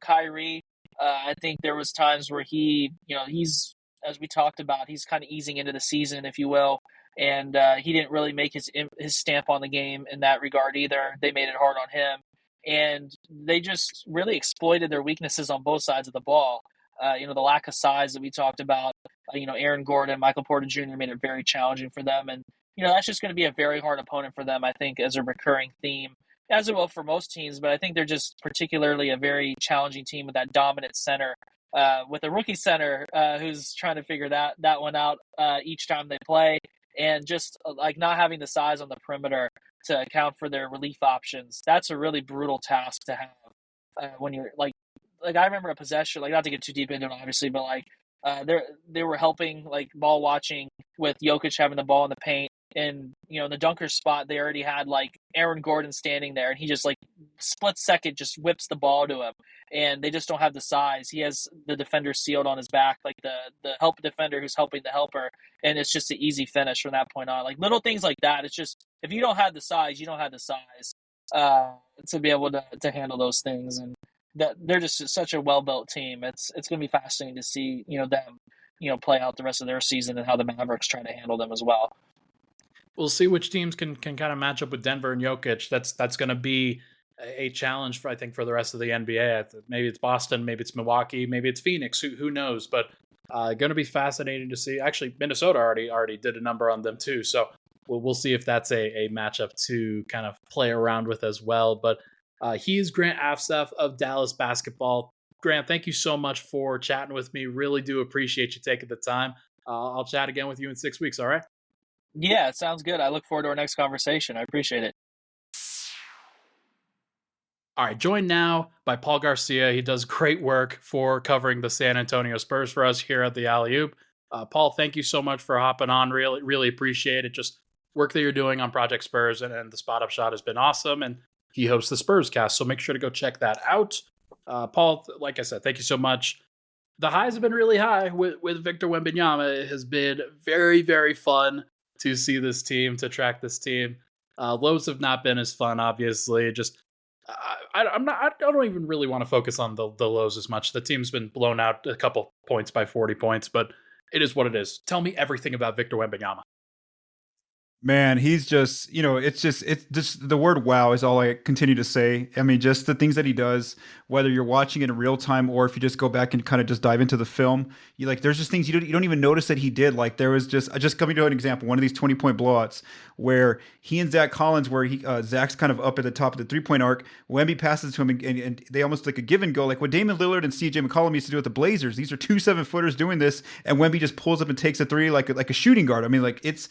Kyrie, I think there was times where he's, as we talked about, he's kind of easing into the season, if you will, and he didn't really make his stamp on the game in that regard either. They made it hard on him, and they just really exploited their weaknesses on both sides of the ball. The lack of size that we talked about. Aaron Gordon, Michael Porter Jr. made it very challenging for them, and that's just going to be a very hard opponent for them, I think, as a recurring theme, as it will for most teams. But I think they're just particularly a very challenging team with that dominant center, with a rookie center who's trying to figure that one out each time they play, and just like not having the size on the perimeter to account for their relief options. That's a really brutal task to have when you're like I remember a possession, like not to get too deep into it, obviously, but they were helping like ball watching with Jokic having the ball in the paint. And, in the dunker spot, they already had like Aaron Gordon standing there, and he just like split second just whips the ball to him. And they just don't have the size. He has the defender sealed on his back, like the help defender who's helping the helper. And it's just an easy finish from that point on. Like little things like that. It's just, if you don't have the size, you don't have the size to be able to handle those things. And that they're just such a well-built team. It's going to be fascinating to see, them, play out the rest of their season and how the Mavericks try to handle them as well. We'll see which teams can kind of match up with Denver and Jokic. That's going to be a challenge for the rest of the NBA. Maybe it's Boston, maybe it's Milwaukee, maybe it's Phoenix. Who knows? But going to be fascinating to see. Actually, Minnesota already did a number on them too. So we'll see if that's a matchup to kind of play around with as well. But he's Grant Afseth of Dallas Basketball. Grant, thank you so much for chatting with me. Really do appreciate you taking the time. I'll chat again with you in 6 weeks. All right. Yeah, it sounds good. I look forward to our next conversation. I appreciate it. All right, joined now by Paul Garcia. He does great work for covering the San Antonio Spurs for us here at the Alley-Oop. Paul, thank you so much for hopping on. Really, really appreciate it. Just work that you're doing on Project Spurs and the Spot Up Shot has been awesome. And he hosts the Spurs Cast, so make sure to go check that out. Paul, like I said, thank you so much. The highs have been really high with Victor Wembanyama. It has been very, very fun to see this team, to track this team. Lows have not been as fun, obviously. Just I don't even really want to focus on the lows as much. The team's been blown out a couple points by 40 points, but it is what it is. Tell me everything about Victor Wembanyama. Man, he's just, it's just the word wow is all I continue to say. I mean, just the things that he does, whether you're watching it in real time or if you just go back and kind of just dive into the film, there's just things you don't even notice that he did. Like there was just coming to an example, one of these 20-point blowouts where he and Zach Collins, where Zach's kind of up at the top of the 3-point arc, Wemby passes to him and they almost like a give and go, like what Damian Lillard and CJ McCollum used to do with the Blazers. These are 2 7-footers doing this, and Wemby just pulls up and takes a three like a shooting guard. I mean, like it's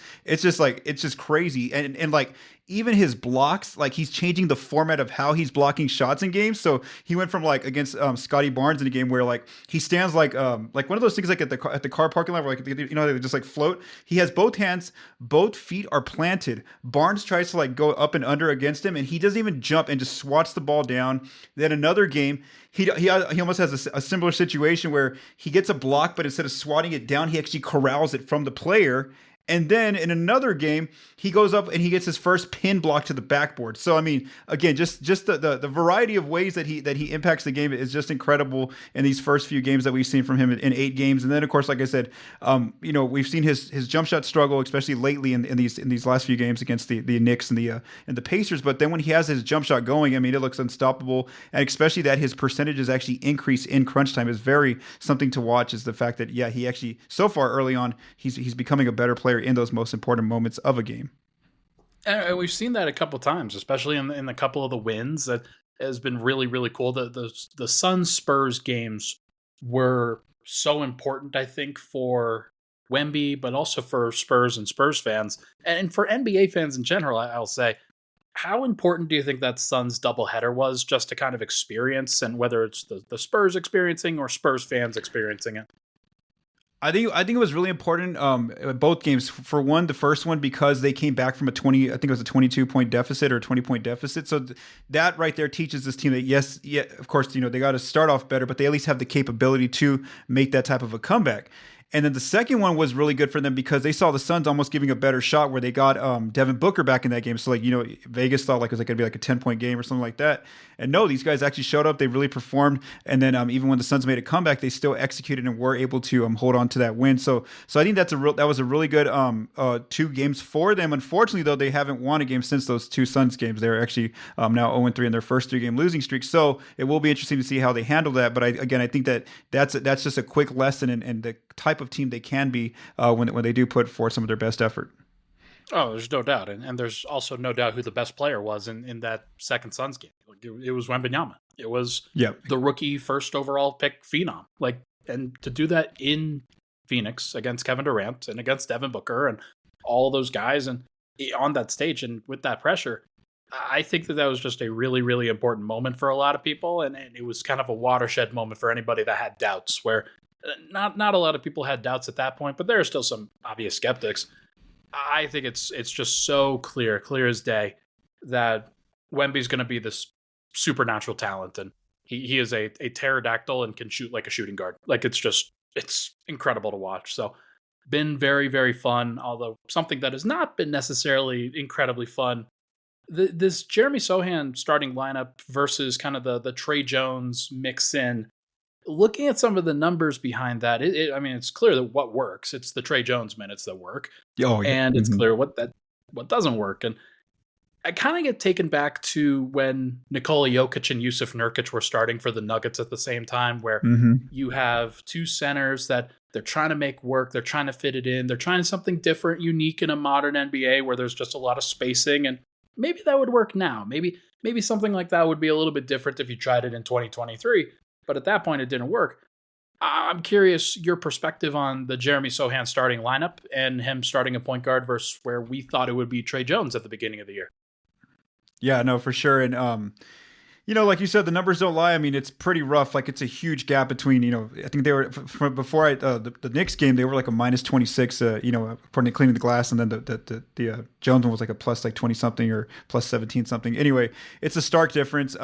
just crazy. And like even his blocks, like he's changing the format of how he's blocking shots in games. So he went from like against Scotty Barnes in a game where like he stands like one of those things like at the car parking lot where like they just like float. He has both hands, both feet are planted. Barnes tries to like go up and under against him, and he doesn't even jump and just swats the ball down. Then another game, he almost has a similar situation where he gets a block, but instead of swatting it down, he actually corrals it from the player. And then in another game, he goes up and he gets his first pin block to the backboard. So I mean, again, just the variety of ways that he impacts the game is just incredible in these first few games that we've seen from him in 8 games. And then of course, like I said, we've seen his jump shot struggle, especially lately in these last few games against the Knicks and the Pacers. But then when he has his jump shot going, I mean, it looks unstoppable. And especially that his percentages actually increase in crunch time is very something to watch. Is the fact that he actually so far early on he's becoming a better player in those most important moments of a game. And we've seen that a couple times, especially in a couple of the wins. That has been really, really cool. The Suns Spurs games were so important, I think, for Wemby, but also for Spurs and Spurs fans, and for NBA fans in general. I'll say, how important do you think that Suns doubleheader was, just to kind of experience, and whether it's the Spurs experiencing or Spurs fans experiencing it? I think it was really important, both games. For one, the first one, because they came back from I think it was a 22-point deficit or a 20-point deficit. So that right there teaches this team that, of course, they got to start off better, but they at least have the capability to make that type of a comeback. And then the second one was really good for them because they saw the Suns almost giving a better shot where they got Devin Booker back in that game. So Vegas thought like it was like going to be like a 10-point game or something like that. And no, these guys actually showed up. They really performed. And then even when the Suns made a comeback, they still executed and were able to hold on to that win. So I think that was a really good 2 games for them. Unfortunately, though, they haven't won a game since those 2 Suns games. They're actually now 0-3 in their first 3-game losing streak. So it will be interesting to see how they handle that. But I think that's just a quick lesson in the type of team they can be when they do put forth some of their best effort. Oh, there's no doubt. And there's also no doubt who the best player was in that second Suns game. It was Wembanyama. It was the rookie first overall pick phenom. And to do that in Phoenix against Kevin Durant and against Devin Booker and all those guys and on that stage and with that pressure, I think that was just a really, really important moment for a lot of people. And it was kind of a watershed moment for anybody that had doubts, where not a lot of people had doubts at that point, but there are still some obvious skeptics. I think it's just so clear as day that Wemby's going to be this supernatural talent, and he is a pterodactyl and can shoot like a shooting guard. It's incredible to watch. So been very, very fun, although something that has not been necessarily incredibly fun. This Jeremy Sohan starting lineup versus kind of the Trey Jones mix in. Looking at some of the numbers behind that, it's clear that what works. It's the Trey Jones minutes that work. Oh, yeah. And it's clear what doesn't work. And I kind of get taken back to when Nikola Jokic and Yusuf Nurkic were starting for the Nuggets at the same time, where you have 2 centers that they're trying to make work. They're trying to fit it in. They're trying something different, unique in a modern NBA where there's just a lot of spacing. And maybe that would work now. Maybe something like that would be a little bit different if you tried it in 2023. But at that point, it didn't work. I'm curious your perspective on the Jeremy Sohan starting lineup and him starting a point guard versus where we thought it would be Trey Jones at the beginning of the year. Yeah, no, for sure. And, like you said, the numbers don't lie. I mean, it's pretty rough. Like, it's a huge gap between, I think they were, before the Knicks game, they were like a minus 26, according to Cleaning the Glass. And then the Jones one was like a plus like 20 something or plus 17 something. Anyway, it's a stark difference.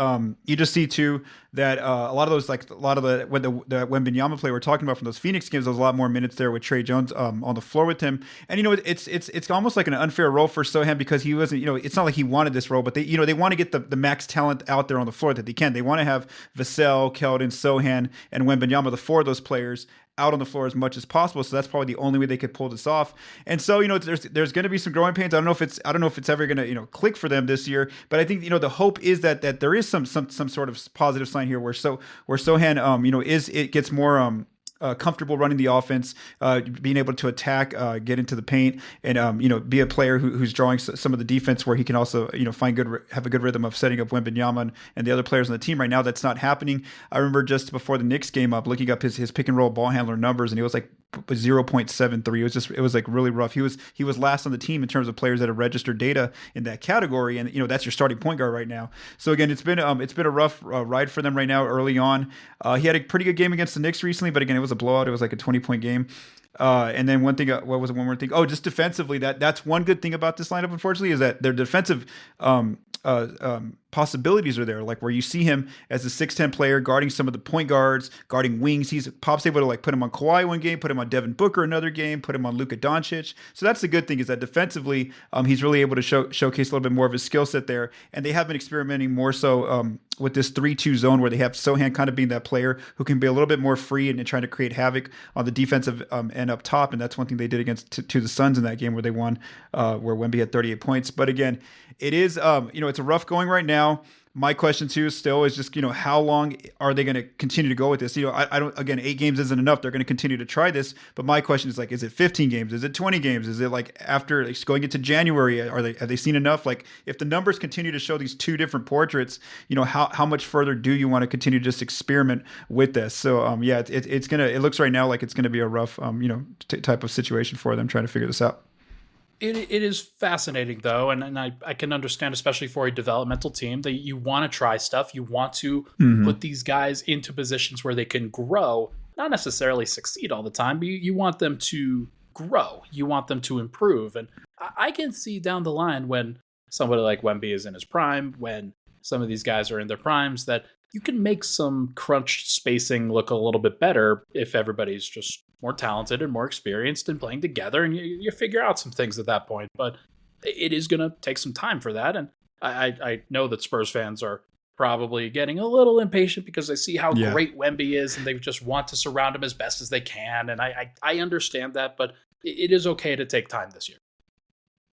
You just see too that a lot of the Wembanyama play we're talking about from those Phoenix games, there's a lot more minutes there with Trey Jones on the floor with him. And it's almost like an unfair role for Sohan because he wasn't, it's not like he wanted this role, but they want to get the max talent out there on the floor that they can. They want to have Vassell, Keldon, Sohan, and Wembanyama, the 4 of those players, out on the floor as much as possible. So that's probably the only way they could pull this off. And so, there's going to be some growing pains. I don't know if it's ever going to, click for them this year, but I think, the hope is that there is some sort of positive sign here where Sohan, it gets more, comfortable running the offense, being able to attack, get into the paint, and be a player who's drawing some of the defense where he can also have a good rhythm of setting up Wembanyama and the other players on the team. Right now, that's not happening. I remember just before the Knicks game, looking up his pick and roll ball handler numbers, and it was like 0.73. It was like really rough. He was last on the team in terms of players that have registered data in that category, and that's your starting point guard right now. So again, it's been a rough ride for them right now early on. He had a pretty good game against the Knicks recently, but again, it was a blowout. It was like a 20-point game. And then one thing, what was it? One more thing. Oh, just defensively, that's one good thing about this lineup, unfortunately, is that their defensive possibilities are there, like where you see him as a 6'10" player guarding some of the point guards, guarding wings. Pop's able to like put him on Kawhi one game, put him on Devin Booker another game, put him on Luka Doncic. So that's the good thing, is that defensively, he's really able to showcase a little bit more of his skill set there. And they have been experimenting more so with this 3-2 zone where they have Sohan kind of being that player who can be a little bit more free and trying to create havoc on the defensive end up top. And that's one thing they did against to the Suns in that game where they won, where Wemby had 38 points. But again, it is, it's a rough going right now. My question too still is just, how long are they going to continue to go with this? I don't, again, 8 games isn't enough. They're going to continue to try this. But my question is like, is it 15 games? Is it 20 games? Is it like after going into January, have they seen enough? Like if the numbers continue to show these 2 different portraits, how much further do you want to continue to just experiment with this? So it looks right now like it's going to be a rough, type of situation for them trying to figure this out. It is fascinating, though, and I can understand, especially for a developmental team, that you want to try stuff. You want to put these guys into positions where they can grow, not necessarily succeed all the time, but you want them to grow. You want them to improve. And I can see down the line when somebody like Wemby is in his prime, when some of these guys are in their primes, that you can make some crunched spacing look a little bit better if everybody's just more talented and more experienced and playing together, and you figure out some things at that point. But it is going to take some time for that, and I know that Spurs fans are probably getting a little impatient because they see how great Wemby is, and they just want to surround him as best as they can, and I understand that, but it is okay to take time this year.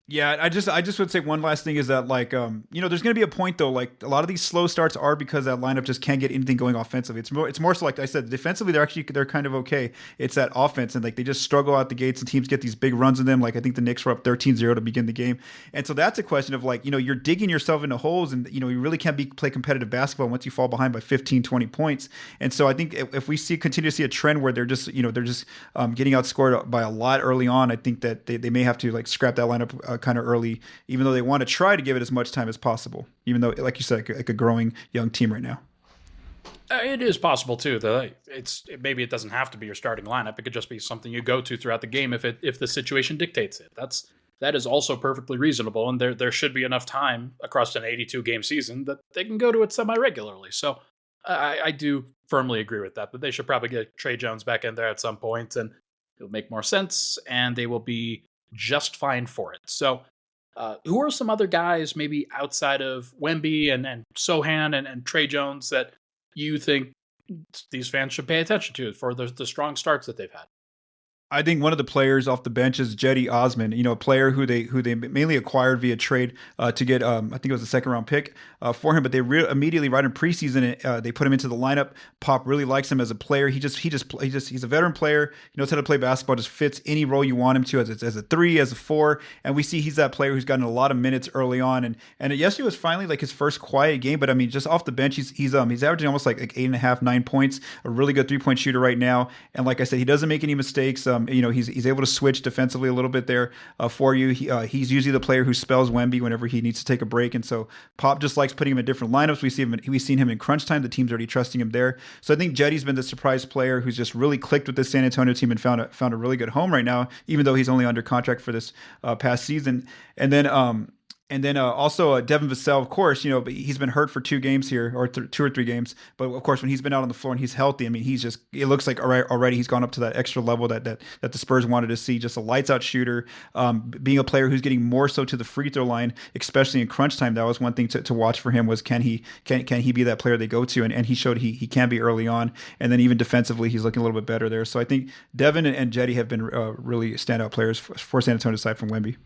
Yeah, I just would say one last thing is that, like, there's going to be a point though. Like, a lot of these slow starts are because that lineup just can't get anything going offensively. It's more so, like I said, defensively they're kind of okay. It's that offense, and like they just struggle out the gates, and teams get these big runs in them. Like, I think the Knicks were up 13-0 to begin the game, and so that's a question of, like, you're digging yourself into holes, and you really can't play competitive basketball once you fall behind by 15, 20 points. And so I think if we continue to see a trend where they're just getting outscored by a lot early on, I think that they may have to, like, scrap that lineup kind of early, even though they want to try to give it as much time as possible, even though, like you said, like a growing young team right now. It is possible too that maybe it doesn't have to be your starting lineup. It could just be something you go to throughout the game if the situation dictates it. That is also perfectly reasonable, and there should be enough time across an 82 game season that they can go to it semi-regularly. So I do firmly agree with that, but they should probably get Trey Jones back in there at some point, and it'll make more sense, and they will be just fine for it. So who are some other guys maybe outside of Wemby and Sohan and Trey Jones that you think these fans should pay attention to for the strong starts that they've had? I think one of the players off the bench is Cedi Osman, a player who they mainly acquired via trade to get, I think it was a second-round pick for him, but they immediately, right in preseason, they put him into the lineup. Pop really likes him as a player. He's a veteran player. He knows how to play basketball. Just fits any role you want him to, as a 3, as a 4, and we see he's that player who's gotten a lot of minutes early on. And yesterday was finally like his first quiet game, but I mean, just off the bench, he's averaging almost like 8.5, 9 points. A really good 3-point shooter right now, and like I said, he doesn't make any mistakes. He's able to switch defensively a little bit there for you. He's usually the player who spells Wemby whenever he needs to take a break, and so Pop just likes putting him in different lineups. We've seen him in crunch time. The team's already trusting him there. So I think Cedi's been the surprise player who's just really clicked with this San Antonio team and found a really good home right now, even though he's only under contract for this past season. And then also Devin Vassell, of course, but he's been hurt for 2 games here, or 2 or 3 games. But of course, when he's been out on the floor and he's healthy, I mean, it looks like already he's gone up to that extra level that the Spurs wanted to see. Just a lights out shooter, being a player who's getting more so to the free throw line, especially in crunch time. That was one thing to watch for him, was can he be that player they go to? And he showed he can be early on. And then even defensively, he's looking a little bit better there. So I think Devin and Cedi have been really standout players for San Antonio aside from Wemby.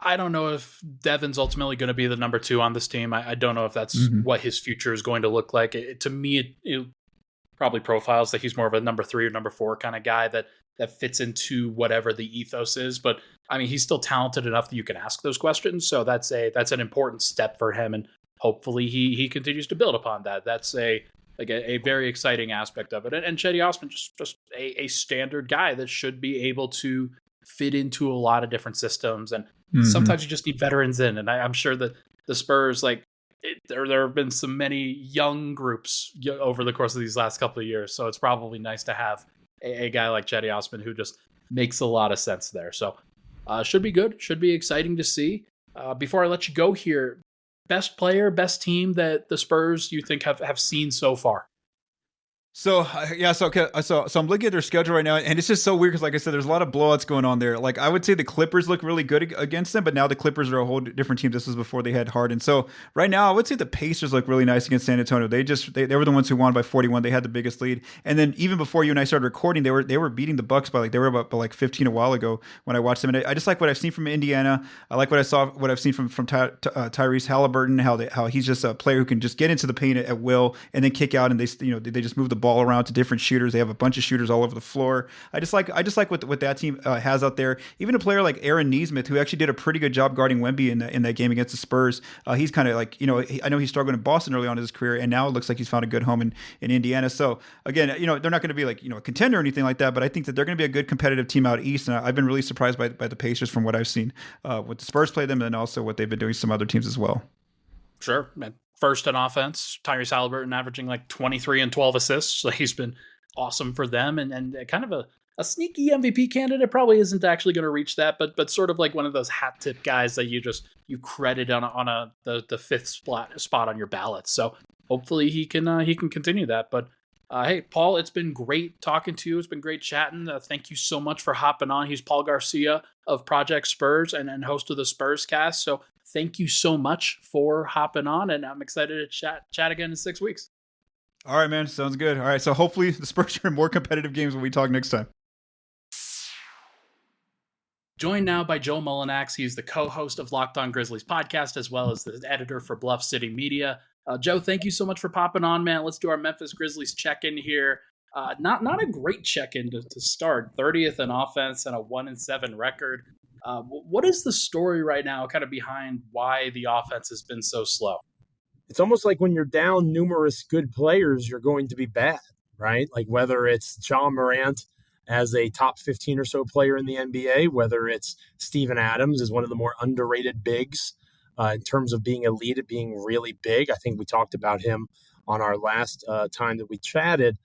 I don't know if Devin's ultimately going to be the number 2 on this team. I don't know if that's what his future is going to look like. To me, it probably profiles that he's more of a number 3 or number 4 kind of guy that fits into whatever the ethos is. But I mean, he's still talented enough that you can ask those questions. So that's an important step for him, and hopefully he continues to build upon that. That's a very exciting aspect of it. And Cedi Osman, just a standard guy that should be able to fit into a lot of different systems, and sometimes you just need veterans in. And I'm sure that the Spurs, there have been many young groups over the course of these last couple of years, so it's probably nice to have a guy like Cedi Osman who just makes a lot of sense there. So should be good, should be exciting to see. Before I let you go here, best player, best team that the Spurs you think have seen so far? So I'm looking at their schedule right now, and it's just so weird because, like I said, there's a lot of blowouts going on there. Like, I would say the Clippers look really good against them, but now the Clippers are a whole different team. This was before they had Harden. So right now, I would say the Pacers look really nice against San Antonio. They were the ones who won by 41. They had the biggest lead, and then even before you and I started recording, they were beating the Bucks by they were about 15 a while ago when I watched them. And I just like what I've seen from Indiana. I like what I've seen from Tyrese Halliburton. How he's just a player who can just get into the paint at will and then kick out, and they just move the ball around to different shooters. They have a bunch of shooters all over the floor. I just like what that team has out there. Even a player like Aaron Nesmith, who actually did a pretty good job guarding Wemby in that game against the Spurs. He's kind of like, I know he struggled in Boston early on in his career, and now it looks like he's found a good home in Indiana. So again, they're not going to be like, a contender or anything like that, but I think that they're going to be a good competitive team out east. And I've been really surprised by the Pacers from what I've seen with the Spurs play them, and also what they've been doing some other teams as well. Sure. First in offense, Tyrese Halliburton averaging 23 and 12 assists. So he's been awesome for them, and kind of a sneaky MVP candidate. Probably isn't actually going to reach that, but sort of like one of those hat tip guys that you credit on the 5th spot on your ballot. So hopefully he can continue that. But Hey, Paul, it's been great talking to you. It's been great chatting. Thank you so much for hopping on. He's Paul Garcia of Project Spurs and host of the Spurs Cast. So thank you so much for hopping on, and I'm excited to chat again in 6 weeks. All right, man. Sounds good. All right, so hopefully the Spurs are in more competitive games when we talk next time. Joined now by Joe Mullinax. He's the co-host of Locked On Grizzlies podcast, as well as the editor for Bluff City Media. Joe, thank you so much for popping on, man. Let's do our Memphis Grizzlies check-in here. Not a great check-in to start. 30th in offense and a 1-7 record. What is the story right now kind of behind why the offense has been so slow? It's almost like when you're down numerous good players, you're going to be bad, right? Like whether it's John Morant as a top 15 or so player in the NBA, whether it's Steven Adams as one of the more underrated bigs in terms of being elite at being really big. I think we talked about him on our last time that we chatted.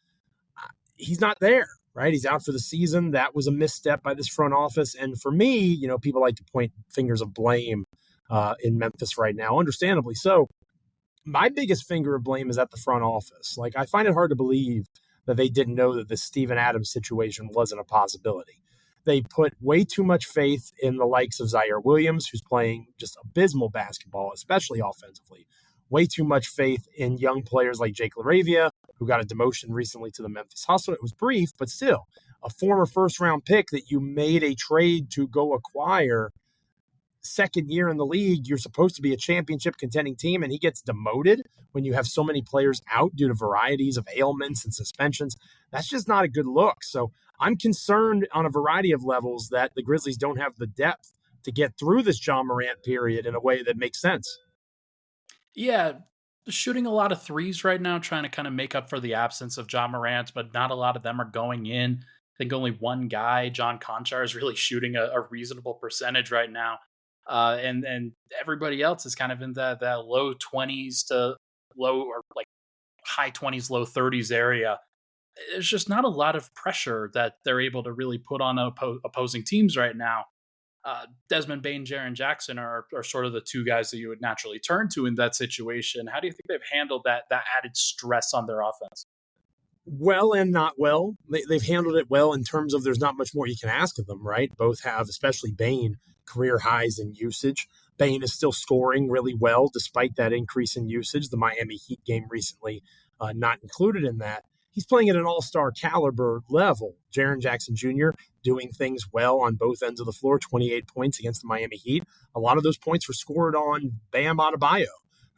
He's not there, right? He's out for the season. That was a misstep by this front office. And for me, people like to point fingers of blame in Memphis right now, understandably so. My biggest finger of blame is at the front office. Like, I find it hard to believe that they didn't know that the Steven Adams situation wasn't a possibility. They put way too much faith in the likes of Zaire Williams, who's playing just abysmal basketball, especially offensively. Way too much faith in young players like Jake LaRavia, who got a demotion recently to the Memphis Hustle. It was brief, but still, a former first-round pick that you made a trade to go acquire. Second year in the league, you're supposed to be a championship contending team, and he gets demoted when you have so many players out due to varieties of ailments and suspensions. That's just not a good look. So I'm concerned on a variety of levels that the Grizzlies don't have the depth to get through this John Morant period in a way that makes sense. Yeah, shooting a lot of threes right now, trying to kind of make up for the absence of John Morant, but not a lot of them are going in. I think only one guy, John Conchar, is really shooting a reasonable percentage right now. And everybody else is kind of in that low 20s to low or like high 20s, low 30s area. There's just not a lot of pressure that they're able to really put on opposing teams right now. Desmond Bane, Jaren Jackson are sort of the two guys that you would naturally turn to in that situation. How do you think they've handled that added stress on their offense? Well and not well. They've handled it well in terms of there's not much more you can ask of them, right? Both have, especially Bane, career highs in usage. Bane is still scoring really well despite that increase in usage. The Miami Heat game recently not included in that. He's playing at an all-star caliber level. Jaren Jackson Jr. doing things well on both ends of the floor, 28 points against the Miami Heat. A lot of those points were scored on Bam Adebayo,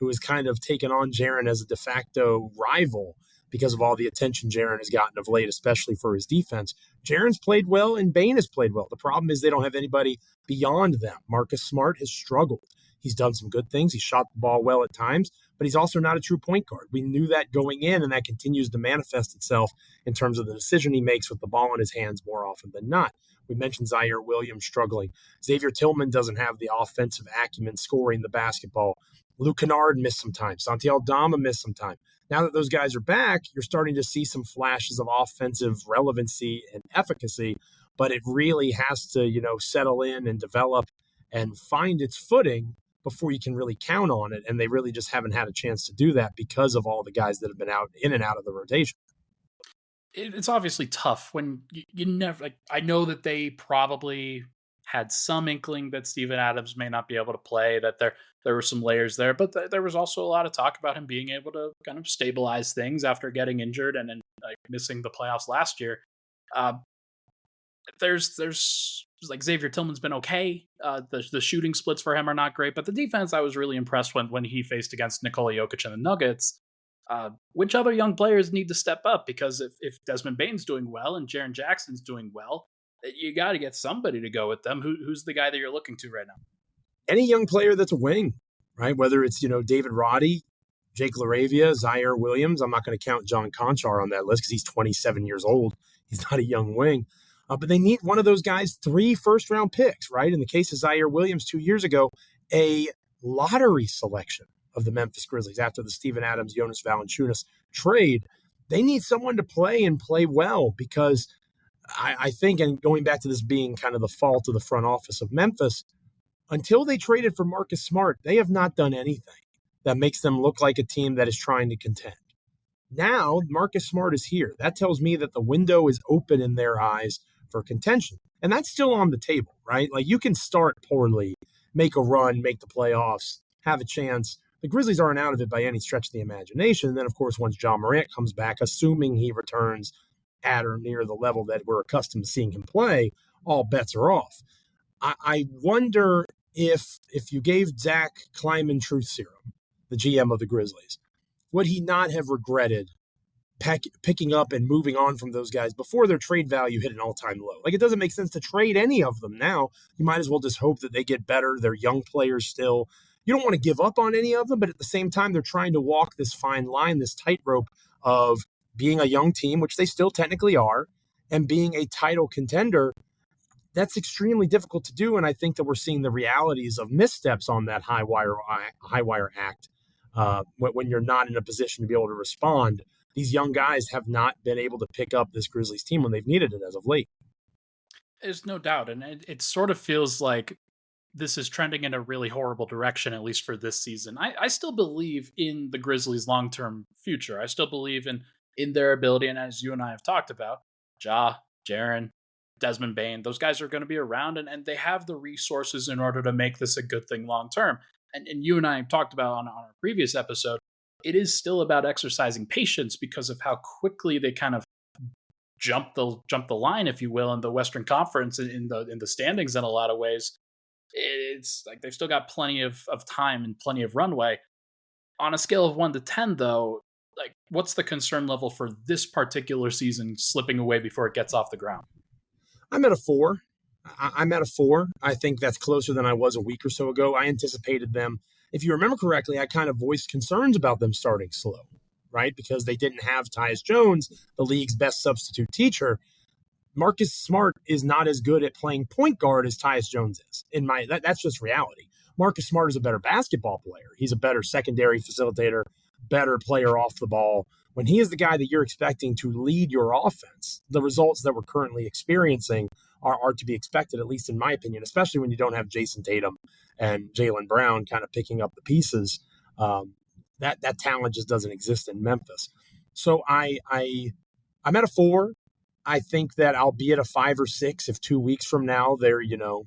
who has kind of taken on Jaren as a de facto rival because of all the attention Jaren has gotten of late, especially for his defense. Jaren's played well and Bane has played well. The problem is they don't have anybody beyond them. Marcus Smart has struggled. He's done some good things. He shot the ball well at times, but he's also not a true point guard. We knew that going in, and that continues to manifest itself in terms of the decision he makes with the ball in his hands more often than not. We mentioned Zaire Williams struggling. Xavier Tillman doesn't have the offensive acumen scoring the basketball. Luke Kennard missed some time. Santi Aldama missed some time. Now that those guys are back, you're starting to see some flashes of offensive relevancy and efficacy, but it really has to, settle in and develop and find its footing before you can really count on it. And they really just haven't had a chance to do that because of all the guys that have been out in and out of the rotation. It's obviously tough when you never, I know that they probably had some inkling that Steven Adams may not be able to play, that there were some layers there, but there was also a lot of talk about him being able to kind of stabilize things after getting injured and then missing the playoffs last year. There's like Xavier Tillman's been okay. The shooting splits for him are not great, but the defense I was really impressed when he faced against Nikola Jokic and the Nuggets. Which other young players need to step up? Because if Desmond Bane's doing well and Jaren Jackson's doing well, you got to get somebody to go with them. Who's the guy that you're looking to right now? Any young player that's a wing, right? Whether it's, David Roddy, Jake LaRavia, Zaire Williams. I'm not going to count John Conchar on that list because he's 27 years old. He's not a young wing. But they need one of those guys, 3 first-round picks, right? In the case of Zaire Williams 2 years ago, a lottery selection of the Memphis Grizzlies after the Steven Adams, Jonas Valanciunas trade. They need someone to play and play well because I think, and going back to this being kind of the fault of the front office of Memphis, until they traded for Marcus Smart, they have not done anything that makes them look like a team that is trying to contend. Now, Marcus Smart is here. That tells me that the window is open in their eyes for contention. And that's still on the table, right? Like, you can start poorly, make a run, make the playoffs, have a chance. The Grizzlies aren't out of it by any stretch of the imagination. And then, of course, once John Morant comes back, assuming he returns at or near the level that we're accustomed to seeing him play, all bets are off. I wonder if you gave Zach Kleiman truth serum, the GM of the Grizzlies, would he not have regretted picking up and moving on from those guys before their trade value hit an all-time low? Like, it doesn't make sense to trade any of them now. You might as well just hope that they get better. They're young players still. You don't want to give up on any of them, but at the same time, they're trying to walk this fine line, this tightrope of being a young team, which they still technically are, and being a title contender. That's extremely difficult to do, and I think that we're seeing the realities of missteps on that high wire act when you're not in a position to be able to respond. These young guys have not been able to pick up this Grizzlies team when they've needed it as of late. There's no doubt, and it sort of feels like this is trending in a really horrible direction, at least for this season. I still believe in the Grizzlies' long-term future. I still believe in their ability, and as you and I have talked about, Ja, Jaren, Desmond Bane, those guys are going to be around, and they have the resources in order to make this a good thing long-term. And you and I talked about on our previous episode, it is still about exercising patience because of how quickly they kind of jump the line, if you will, in the Western Conference in the standings in a lot of ways. It's like they've still got plenty of time and plenty of runway. On a scale of 1 to 10, though, like, what's the concern level for this particular season slipping away before it gets off the ground? I'm at a 4. I'm at a 4. I think that's closer than I was a week or so ago. I anticipated them. If you remember correctly, I kind of voiced concerns about them starting slow, right? Because they didn't have Tyus Jones, the league's best substitute teacher. Marcus Smart is not as good at playing point guard as Tyus Jones is. That's just reality. Marcus Smart is a better basketball player. He's a better secondary facilitator, better player off the ball. When he is the guy that you're expecting to lead your offense, the results that we're currently experiencing are to be expected, at least in my opinion, especially when you don't have Jason Tatum and Jaylen Brown kind of picking up the pieces. That talent just doesn't exist in Memphis. So I'm at a 4. I think that I'll be at a 5 or 6 if 2 weeks from now they're 3-14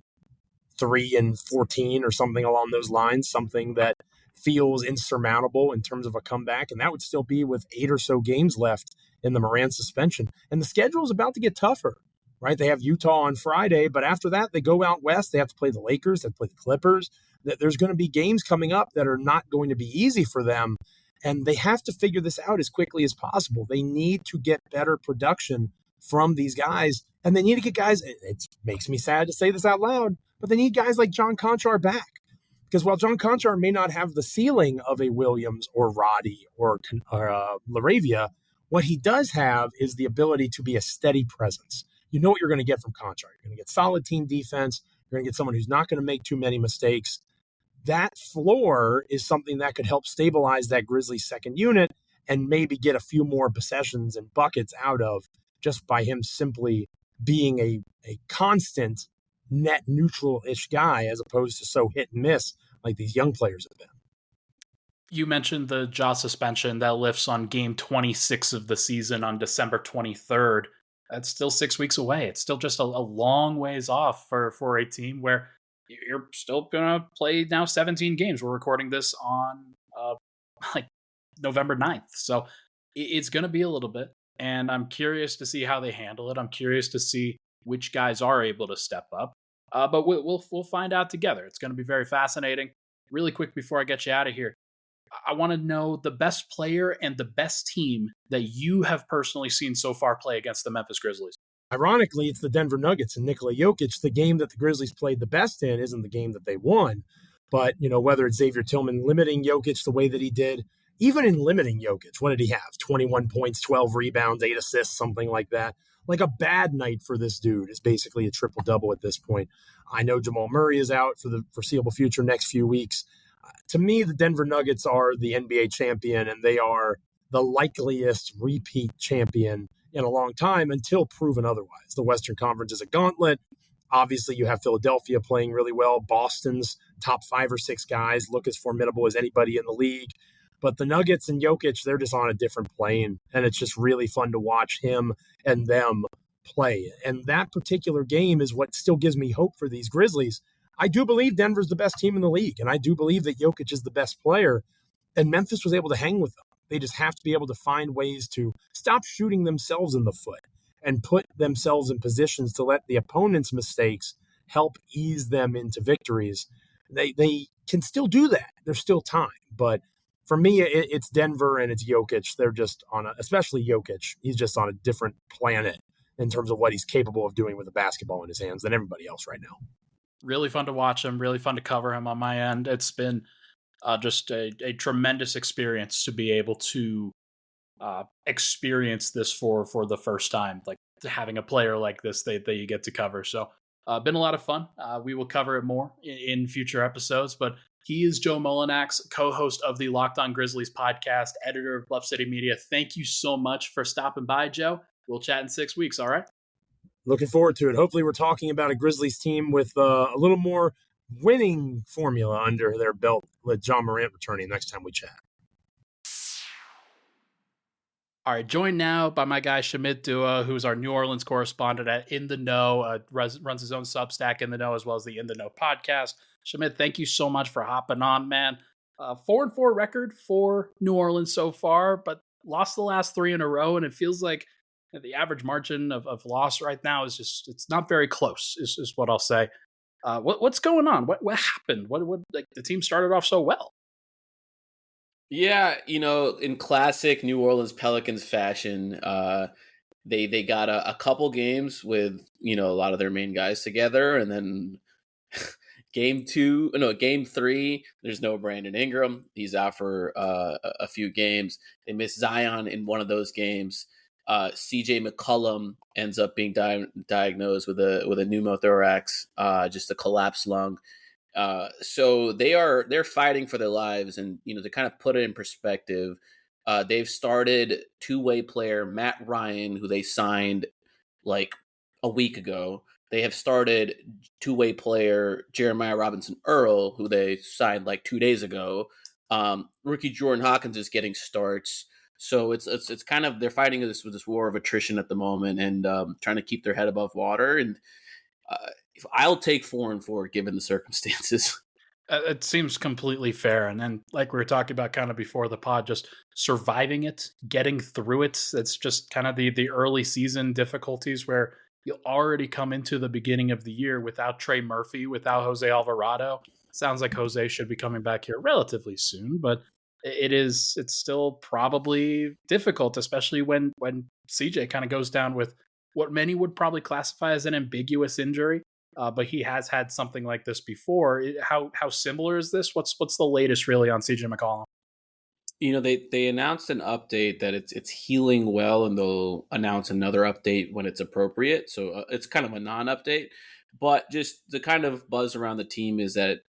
or something along those lines, something that feels insurmountable in terms of a comeback. And that would still be with 8 or so games left in the Morant suspension. And the schedule is about to get tougher, right? They have Utah on Friday, but after that, they go out west. They have to play the Lakers. They have to play the Clippers. There's going to be games coming up that are not going to be easy for them. And they have to figure this out as quickly as possible. They need to get better production from these guys. And they need to get guys, it makes me sad to say this out loud, but they need guys like John Conchar back. Because while John Conchar may not have the ceiling of a Williams or Roddy or LaRavia, what he does have is the ability to be a steady presence. You know what you're going to get from Conchar. You're going to get solid team defense. You're going to get someone who's not going to make too many mistakes. That floor is something that could help stabilize that Grizzlies second unit and maybe get a few more possessions and buckets out of just by him simply being a constant net neutral-ish guy as opposed to so hit and miss like these young players have been. You mentioned the Ja suspension that lifts on game 26 of the season on December 23rd. That's still 6 weeks away. It's still just a long ways off for a team where you're still going to play now 17 games. We're recording this on November 9th. So it's going to be a little bit. And I'm curious to see how they handle it. I'm curious to see which guys are able to step up. But we'll find out together. It's going to be very fascinating. Really quick before I get you out of here, I want to know the best player and the best team that you have personally seen so far play against the Memphis Grizzlies. Ironically, it's the Denver Nuggets and Nikola Jokic. The game that the Grizzlies played the best in isn't the game that they won. But, whether it's Xavier Tillman limiting Jokic the way that he did, even in limiting Jokic, what did he have? 21 points, 12 rebounds, 8 assists, something like that. Like a bad night for this dude is basically a triple-double at this point. I know Jamal Murray is out for the foreseeable future next few weeks. To me, the Denver Nuggets are the NBA champion, and they are the likeliest repeat champion in a long time until proven otherwise. The Western Conference is a gauntlet. Obviously, you have Philadelphia playing really well. Boston's top 5 or 6 guys look as formidable as anybody in the league. But the Nuggets and Jokic, they're just on a different plane, and it's just really fun to watch him and them play. And that particular game is what still gives me hope for these Grizzlies. I do believe Denver's the best team in the league, and I do believe that Jokic is the best player, and Memphis was able to hang with them. They just have to be able to find ways to stop shooting themselves in the foot and put themselves in positions to let the opponent's mistakes help ease them into victories. They can still do that. There's still time. But for me, it's Denver and it's Jokic. They're just especially Jokic. He's just on a different planet in terms of what he's capable of doing with a basketball in his hands than everybody else right now. Really fun to watch him. Really fun to cover him on my end. It's been just a tremendous experience to be able to experience this for the first time, like having a player like this that you get to cover. So been a lot of fun. We will cover it more in future episodes, but he is Joe Mullinax, co-host of the Locked On Grizzlies podcast, editor of Bluff City Media. Thank you so much for stopping by, Joe. We'll chat in 6 weeks. All right. Looking forward to it. Hopefully we're talking about a Grizzlies team with a little more winning formula under their belt with John Morant returning next time we chat. All right, joined now by my guy Shamit Dua, who's our New Orleans correspondent at In the N.O, runs his own Substack In the N.O, as well as the In the N.O podcast. Shamit, thank you so much for hopping on, man. 4-4 record for New Orleans so far, but lost the last 3 in a row, and it feels like the average margin of loss right now is just, it's not very close, is what I'll say. What's going on? What happened? What like the team started off so well? Yeah, in classic New Orleans Pelicans fashion, they got a couple games with, a lot of their main guys together, and then game 3, there's no Brandon Ingram. He's out for a few games. They missed Zion in one of those games. CJ McCollum ends up being diagnosed with a pneumothorax, just a collapsed lung. So they're fighting for their lives, and to kind of put it in perspective, they've started two-way player Matt Ryan, who they signed like a week ago. They have started two-way player Jeremiah Robinson Earl, who they signed like 2 days ago. Rookie Jordan Hawkins is getting starts. So it's kind of, they're fighting this war of attrition at the moment, and trying to keep their head above water. And I'll take 4-4 given the circumstances. It seems completely fair. And then, like we were talking about kind of before the pod, just surviving it, getting through it. It's just kind of the early season difficulties where you'll already come into the beginning of the year without Trey Murphy, without Jose Alvarado. Sounds like Jose should be coming back here relatively soon, but it's still probably difficult, especially when CJ kind of goes down with what many would probably classify as an ambiguous injury. But he has had something like this before. How similar is this? What's the latest really on CJ McCollum? They announced an update that it's healing well, and they'll announce another update when it's appropriate. So it's kind of a non-update, but just the kind of buzz around the team is that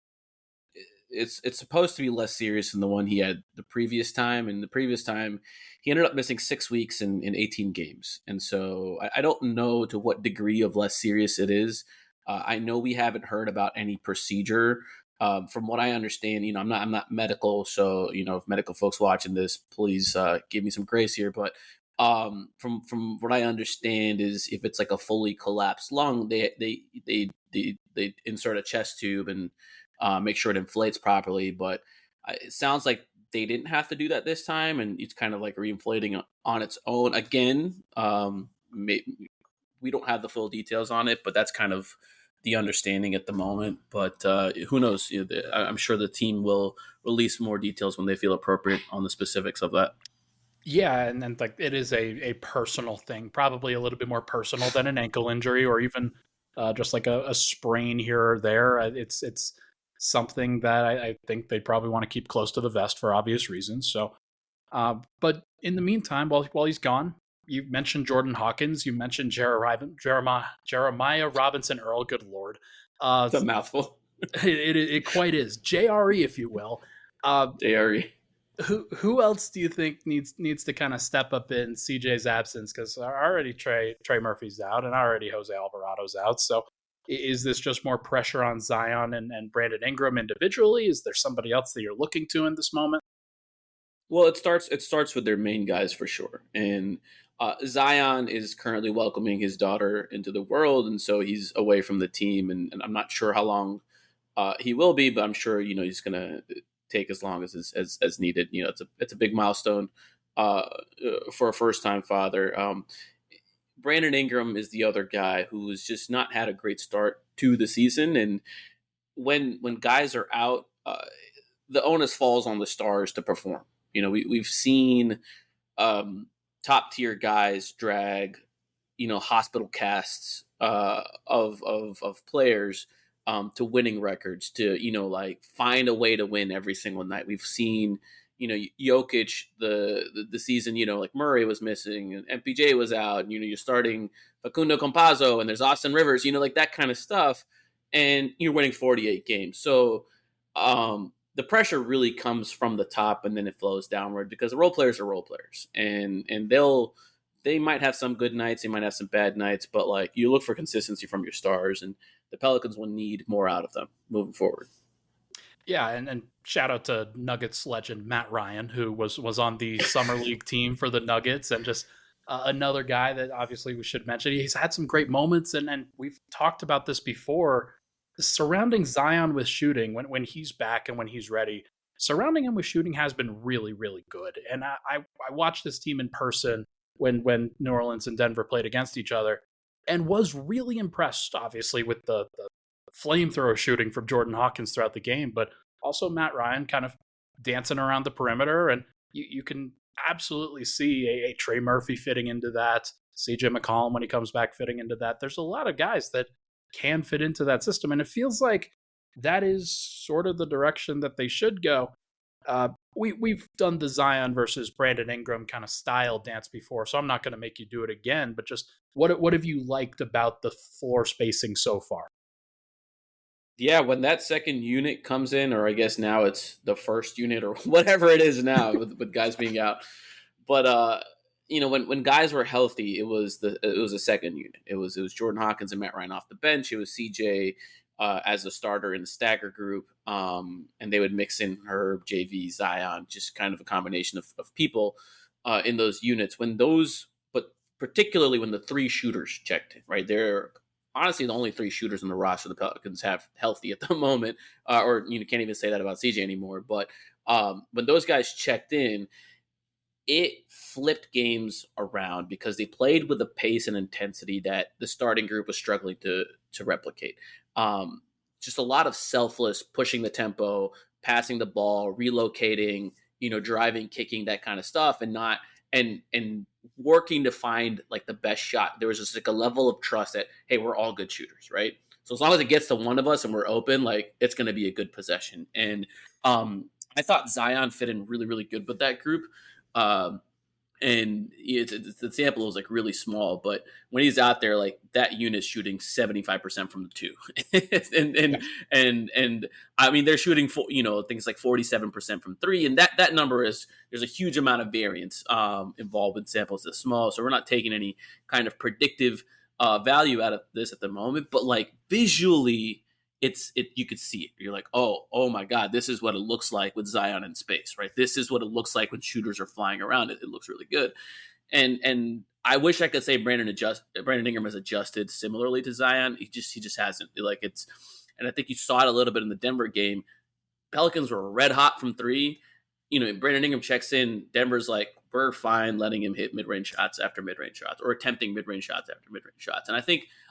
it's supposed to be less serious than the one he had the previous time. And the previous time, he ended up missing 6 weeks in 18 games. And so I don't know to what degree of less serious it is. I know we haven't heard about any procedure. From what I understand, I'm not medical, so if medical folks watching this, please give me some grace here. But from what I understand is, if it's like a fully collapsed lung, they insert a chest tube and make sure it inflates properly. But it sounds like they didn't have to do that this time, and it's kind of like reinflating on its own again. We don't have the full details on it, but that's kind of the understanding at the moment. But who knows? I'm sure the team will release more details when they feel appropriate on the specifics of that. Yeah, and then like it is a personal thing, probably a little bit more personal than an ankle injury or even just like a sprain here or there. It's something that I think they probably want to keep close to the vest for obvious reasons. So, but in the meantime, while he's gone, you mentioned Jordan Hawkins. You mentioned Jeremiah Robinson Earl. Good Lord. It's a mouthful. It quite is. JRE, if you will. JRE. Who else do you think needs to kind of step up in CJ's absence? Because already Trey Murphy's out, and already Jose Alvarado's out. So is this just more pressure on Zion and Brandon Ingram individually? Is there somebody else that you're looking to in this moment? Well, it starts with their main guys for sure, and Zion is currently welcoming his daughter into the world, and so he's away from the team, and I'm not sure how long he will be, but I'm sure he's gonna take as long as needed. It's a big milestone for a first time father. Brandon Ingram is the other guy who has just not had a great start to the season, and when guys are out, the onus falls on the stars to perform. We've seen top tier guys drag hospital casts of players to winning records, to like find a way to win every single night. We've seen Jokic the season, like Murray was missing and MPJ was out, and you're starting Facundo Campazzo and there's Austin Rivers, like that kind of stuff, and you're winning 48 games. So the pressure really comes from the top, and then it flows downward because the role players are role players, and they might have some good nights, they might have some bad nights, but like you look for consistency from your stars, and the Pelicans will need more out of them moving forward. Yeah, and shout out to Nuggets legend Matt Ryan, who was on the summer league team for the Nuggets, and just another guy that obviously we should mention. He's had some great moments, and we've talked about this before. Surrounding Zion with shooting when he's back and when he's ready, surrounding him with shooting has been really, really good. And I watched this team in person when New Orleans and Denver played against each other, and was really impressed, obviously, with the flamethrower shooting from Jordan Hawkins throughout the game, but also Matt Ryan kind of dancing around the perimeter. And you can absolutely see a Trey Murphy fitting into that, CJ McCollum when he comes back fitting into that. There's a lot of guys that can fit into that system, and it feels like that is sort of the direction that they should go. We've done the Zion versus Brandon Ingram kind of style dance before, so I'm not going to make you do it again, but just what have you liked about the floor spacing so far? Yeah, when that second unit comes in, or I guess now it's the first unit or whatever it is now with guys being out. But when guys were healthy, it was a second unit. It was Jordan Hawkins and Matt Ryan off the bench. It was CJ as a starter in the stagger group, and they would mix in Herb, JV, Zion, just kind of a combination of people in those units. But particularly when the three shooters checked in, right? They're honestly the only three shooters in the roster the Pelicans have healthy at the moment, or can't even say that about CJ anymore. But when those guys checked in, it flipped games around because they played with a pace and intensity that the starting group was struggling to replicate. Just a lot of selfless pushing the tempo, passing the ball, relocating, driving, kicking, that kind of stuff, and working to find like the best shot. There was just like a level of trust that, hey, we're all good shooters, right? So as long as it gets to one of us and we're open, like it's going to be a good possession. And I thought Zion fit in really, really good with that group. And the sample was like really small, but when he's out there, like that unit's shooting 75% from the two, and I mean they're shooting things like 47% from three, and that number there's a huge amount of variance involved with samples this small, so we're not taking any kind of predictive value out of this at the moment, but like visually. You could see it. You're like, oh my God, this is what it looks like with Zion in space, right? This is what it looks like when shooters are flying around. It looks really good. And I wish I could say Brandon Ingram has adjusted similarly to Zion. He just hasn't. And I think you saw it a little bit in the Denver game. Pelicans were red hot from three. Brandon Ingram checks in. Denver's like, we're fine letting him hit mid-range shots after mid-range shots, or attempting mid-range shots after mid-range shots. And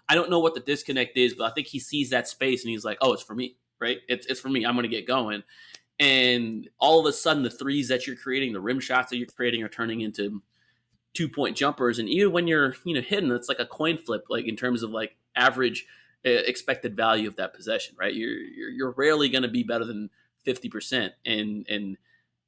I don't know what the disconnect is, but I think he sees that space and he's like, oh, it's for me, right? It's for me. I'm going to get going. And all of a sudden, the threes that you're creating, the rim shots that you're creating are turning into 2-point jumpers. And even when you're, hitting, it's like a coin flip, like in terms of like average expected value of that possession, right? You're rarely going to be better than 50%. And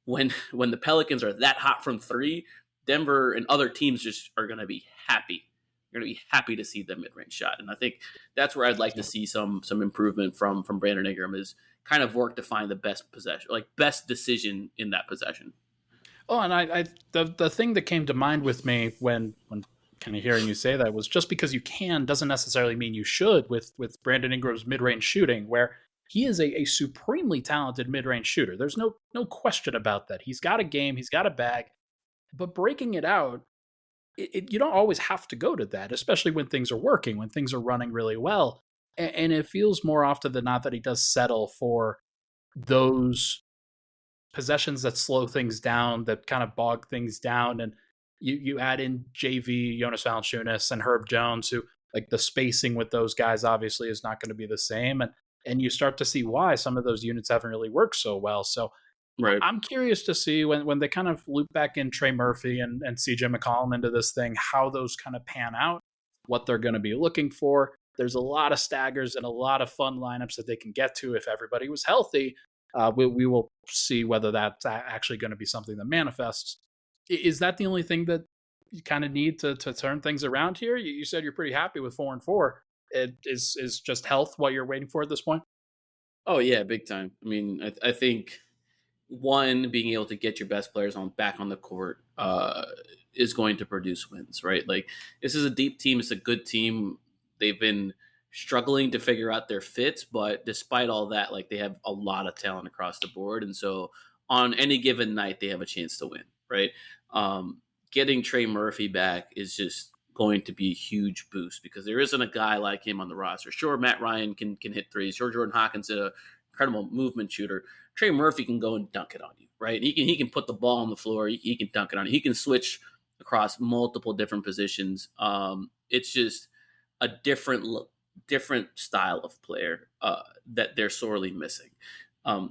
when the Pelicans are that hot from three, Denver and other teams just are going to be happy. You're going to be happy to see the mid-range shot. And I think that's where I'd like to see some improvement from Brandon Ingram, is kind of work to find the best possession, like best decision in that possession. Oh, and the thing that came to mind with me when kind of hearing you say that was just because you can doesn't necessarily mean you should with Brandon Ingram's mid-range shooting, where he is a supremely talented mid-range shooter. There's no question about that. He's got a game, he's got a bag, but breaking it out, you don't always have to go to that, especially when things are working, when things are running really well. And it feels more often than not that he does settle for those possessions that slow things down, that kind of bog things down. And you add in JV, Jonas Valanciunas, and Herb Jones, who, like, the spacing with those guys obviously is not going to be the same. And you start to see why some of those units haven't really worked so well. So Right. I'm curious to see when they kind of loop back in Trey Murphy and CJ McCollum into this thing, how those kind of pan out, what they're going to be looking for. There's a lot of staggers and a lot of fun lineups that they can get to if everybody was healthy. We will see whether that's actually going to be something that manifests. Is that the only thing that you kind of need to turn things around here? You said you're pretty happy with 4-4. Is just health what you're waiting for at this point? Oh yeah, big time. I mean, I think one, being able to get your best players back on the court is going to produce wins, right? Like, this is a deep team. It's a good team. They've been struggling to figure out their fits, but despite all that, like, they have a lot of talent across the board. And so on any given night, they have a chance to win, right? Getting Trey Murphy back is just going to be a huge boost because there isn't a guy like him on the roster. Sure, Matt Ryan can hit threes. Sure, Jordan Hawkins is an incredible movement shooter. Trey Murphy can go and dunk it on you, right? He can put the ball on the floor. He can dunk it on you. He can switch across multiple different positions. It's just a different style of player that they're sorely missing.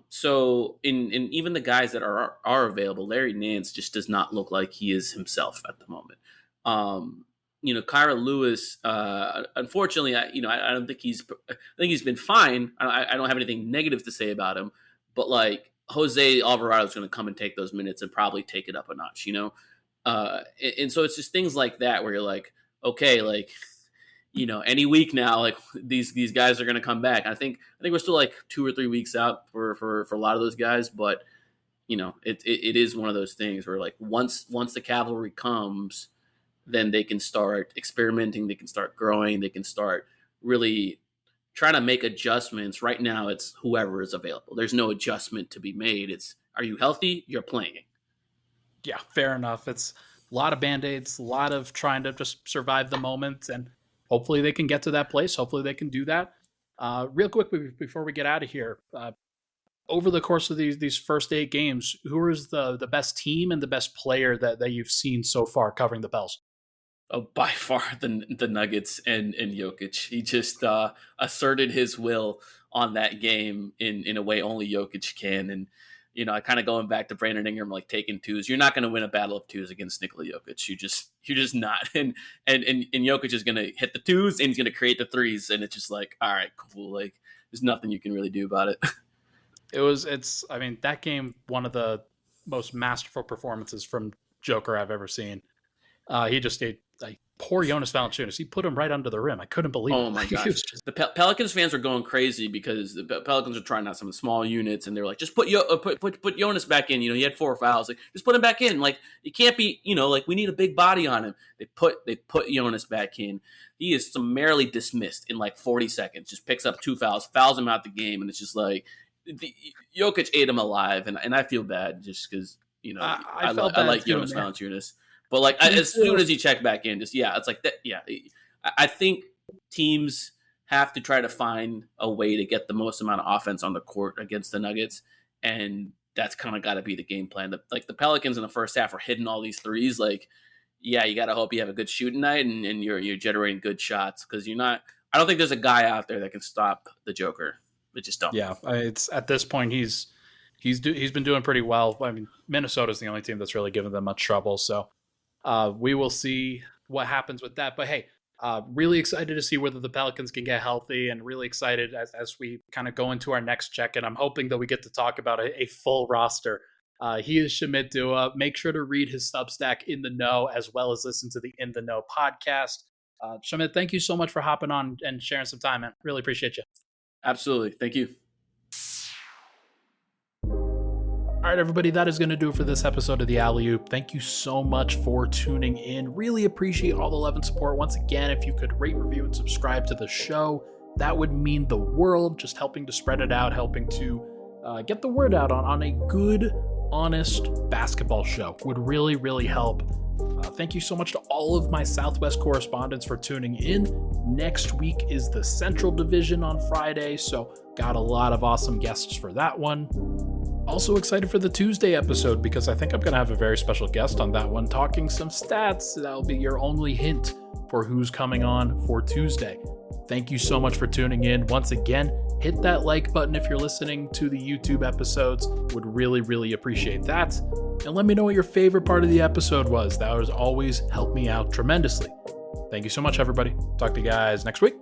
So in even the guys that are available, Larry Nance just does not look like he is himself at the moment. Kyra Lewis, unfortunately, I don't think I think he's been fine. I don't have anything negative to say about him, but like Jose Alvarado is going to come and take those minutes and probably take it up a notch, and so it's just things like that where you're like, okay, like, any week now, like these guys are going to come back. I think we're still like 2 or 3 weeks out for a lot of those guys, but it is one of those things where, like, once the cavalry comes, then they can start experimenting, they can start growing, they can start really trying to make adjustments. Right now, it's whoever is available. There's no adjustment to be made. It's, are you healthy? You're playing. Yeah, fair enough. It's a lot of Band-Aids, a lot of trying to just survive the moment, and hopefully they can get to that place. Hopefully they can do that. Real quick, before we get out of here, over the course of these first 8 games, who is the best team and the best player that you've seen so far covering the Pels? Oh, by far the Nuggets and Jokic. He just asserted his will on that game in a way only Jokic can. And, I kind of going back to Brandon Ingram, like taking twos. You're not going to win a battle of twos against Nikola Jokic. You're just not. And Jokic is going to hit the twos and he's going to create the threes. And it's just like, all right, cool. Like, there's nothing you can really do about it. That game, one of the most masterful performances from Joker I've ever seen. He just did, like, poor Jonas Valanciunas. He put him right under the rim. I couldn't believe it. Oh my gosh. The Pelicans fans were going crazy because the Pelicans are trying out some small units, and they're like, just put Jonas back in. He had 4 fouls. Like, just put him back in. Like, it can't be, like, we need a big body on him. They put Jonas back in. He is summarily dismissed in like 40 seconds. Just picks up 2 fouls him out the game, and it's just like Jokic ate him alive, and I feel bad just because I like Jonas Valanciunas. But like, as soon as he checked back in, it's like that. Yeah, I think teams have to try to find a way to get the most amount of offense on the court against the Nuggets, and that's kind of got to be the game plan. The Pelicans in the first half were hitting all these threes. Like, yeah, you got to hope you have a good shooting night and you're generating good shots because you're not. I don't think there's a guy out there that can stop the Joker. They just don't. Yeah, it's at this point he's been doing pretty well. I mean, Minnesota's the only team that's really given them much trouble. So. We will see what happens with that. But hey, really excited to see whether the Pelicans can get healthy, and really excited as we kind of go into our next check-in. I'm hoping that we get to talk about a full roster. He is Shamit Dua. Make sure to read his Substack In the N.O, as well as listen to the In the N.O podcast. Shamit, thank you so much for hopping on and sharing some time, man. Really appreciate you. Absolutely. Thank you. All right, everybody, that is going to do it for this episode of the Alley-Oop. Thank you so much for tuning in. Really appreciate all the love and support. Once again, if you could rate, review, and subscribe to the show, that would mean the world. Just helping to spread it out, helping to get the word out on a good, honest basketball show would really, really help. Thank you so much to all of my Southwest correspondents for tuning in. Next week is the Central Division on Friday, so got a lot of awesome guests for that one. Also excited for the Tuesday episode because I think I'm going to have a very special guest on that one, talking some stats. That'll be your only hint for who's coming on for Tuesday. Thank you so much for tuning in. Once again, hit that like button if you're listening to the YouTube episodes. Would really, really appreciate that. And let me know what your favorite part of the episode was. That would always help me out tremendously. Thank you so much, everybody. Talk to you guys next week.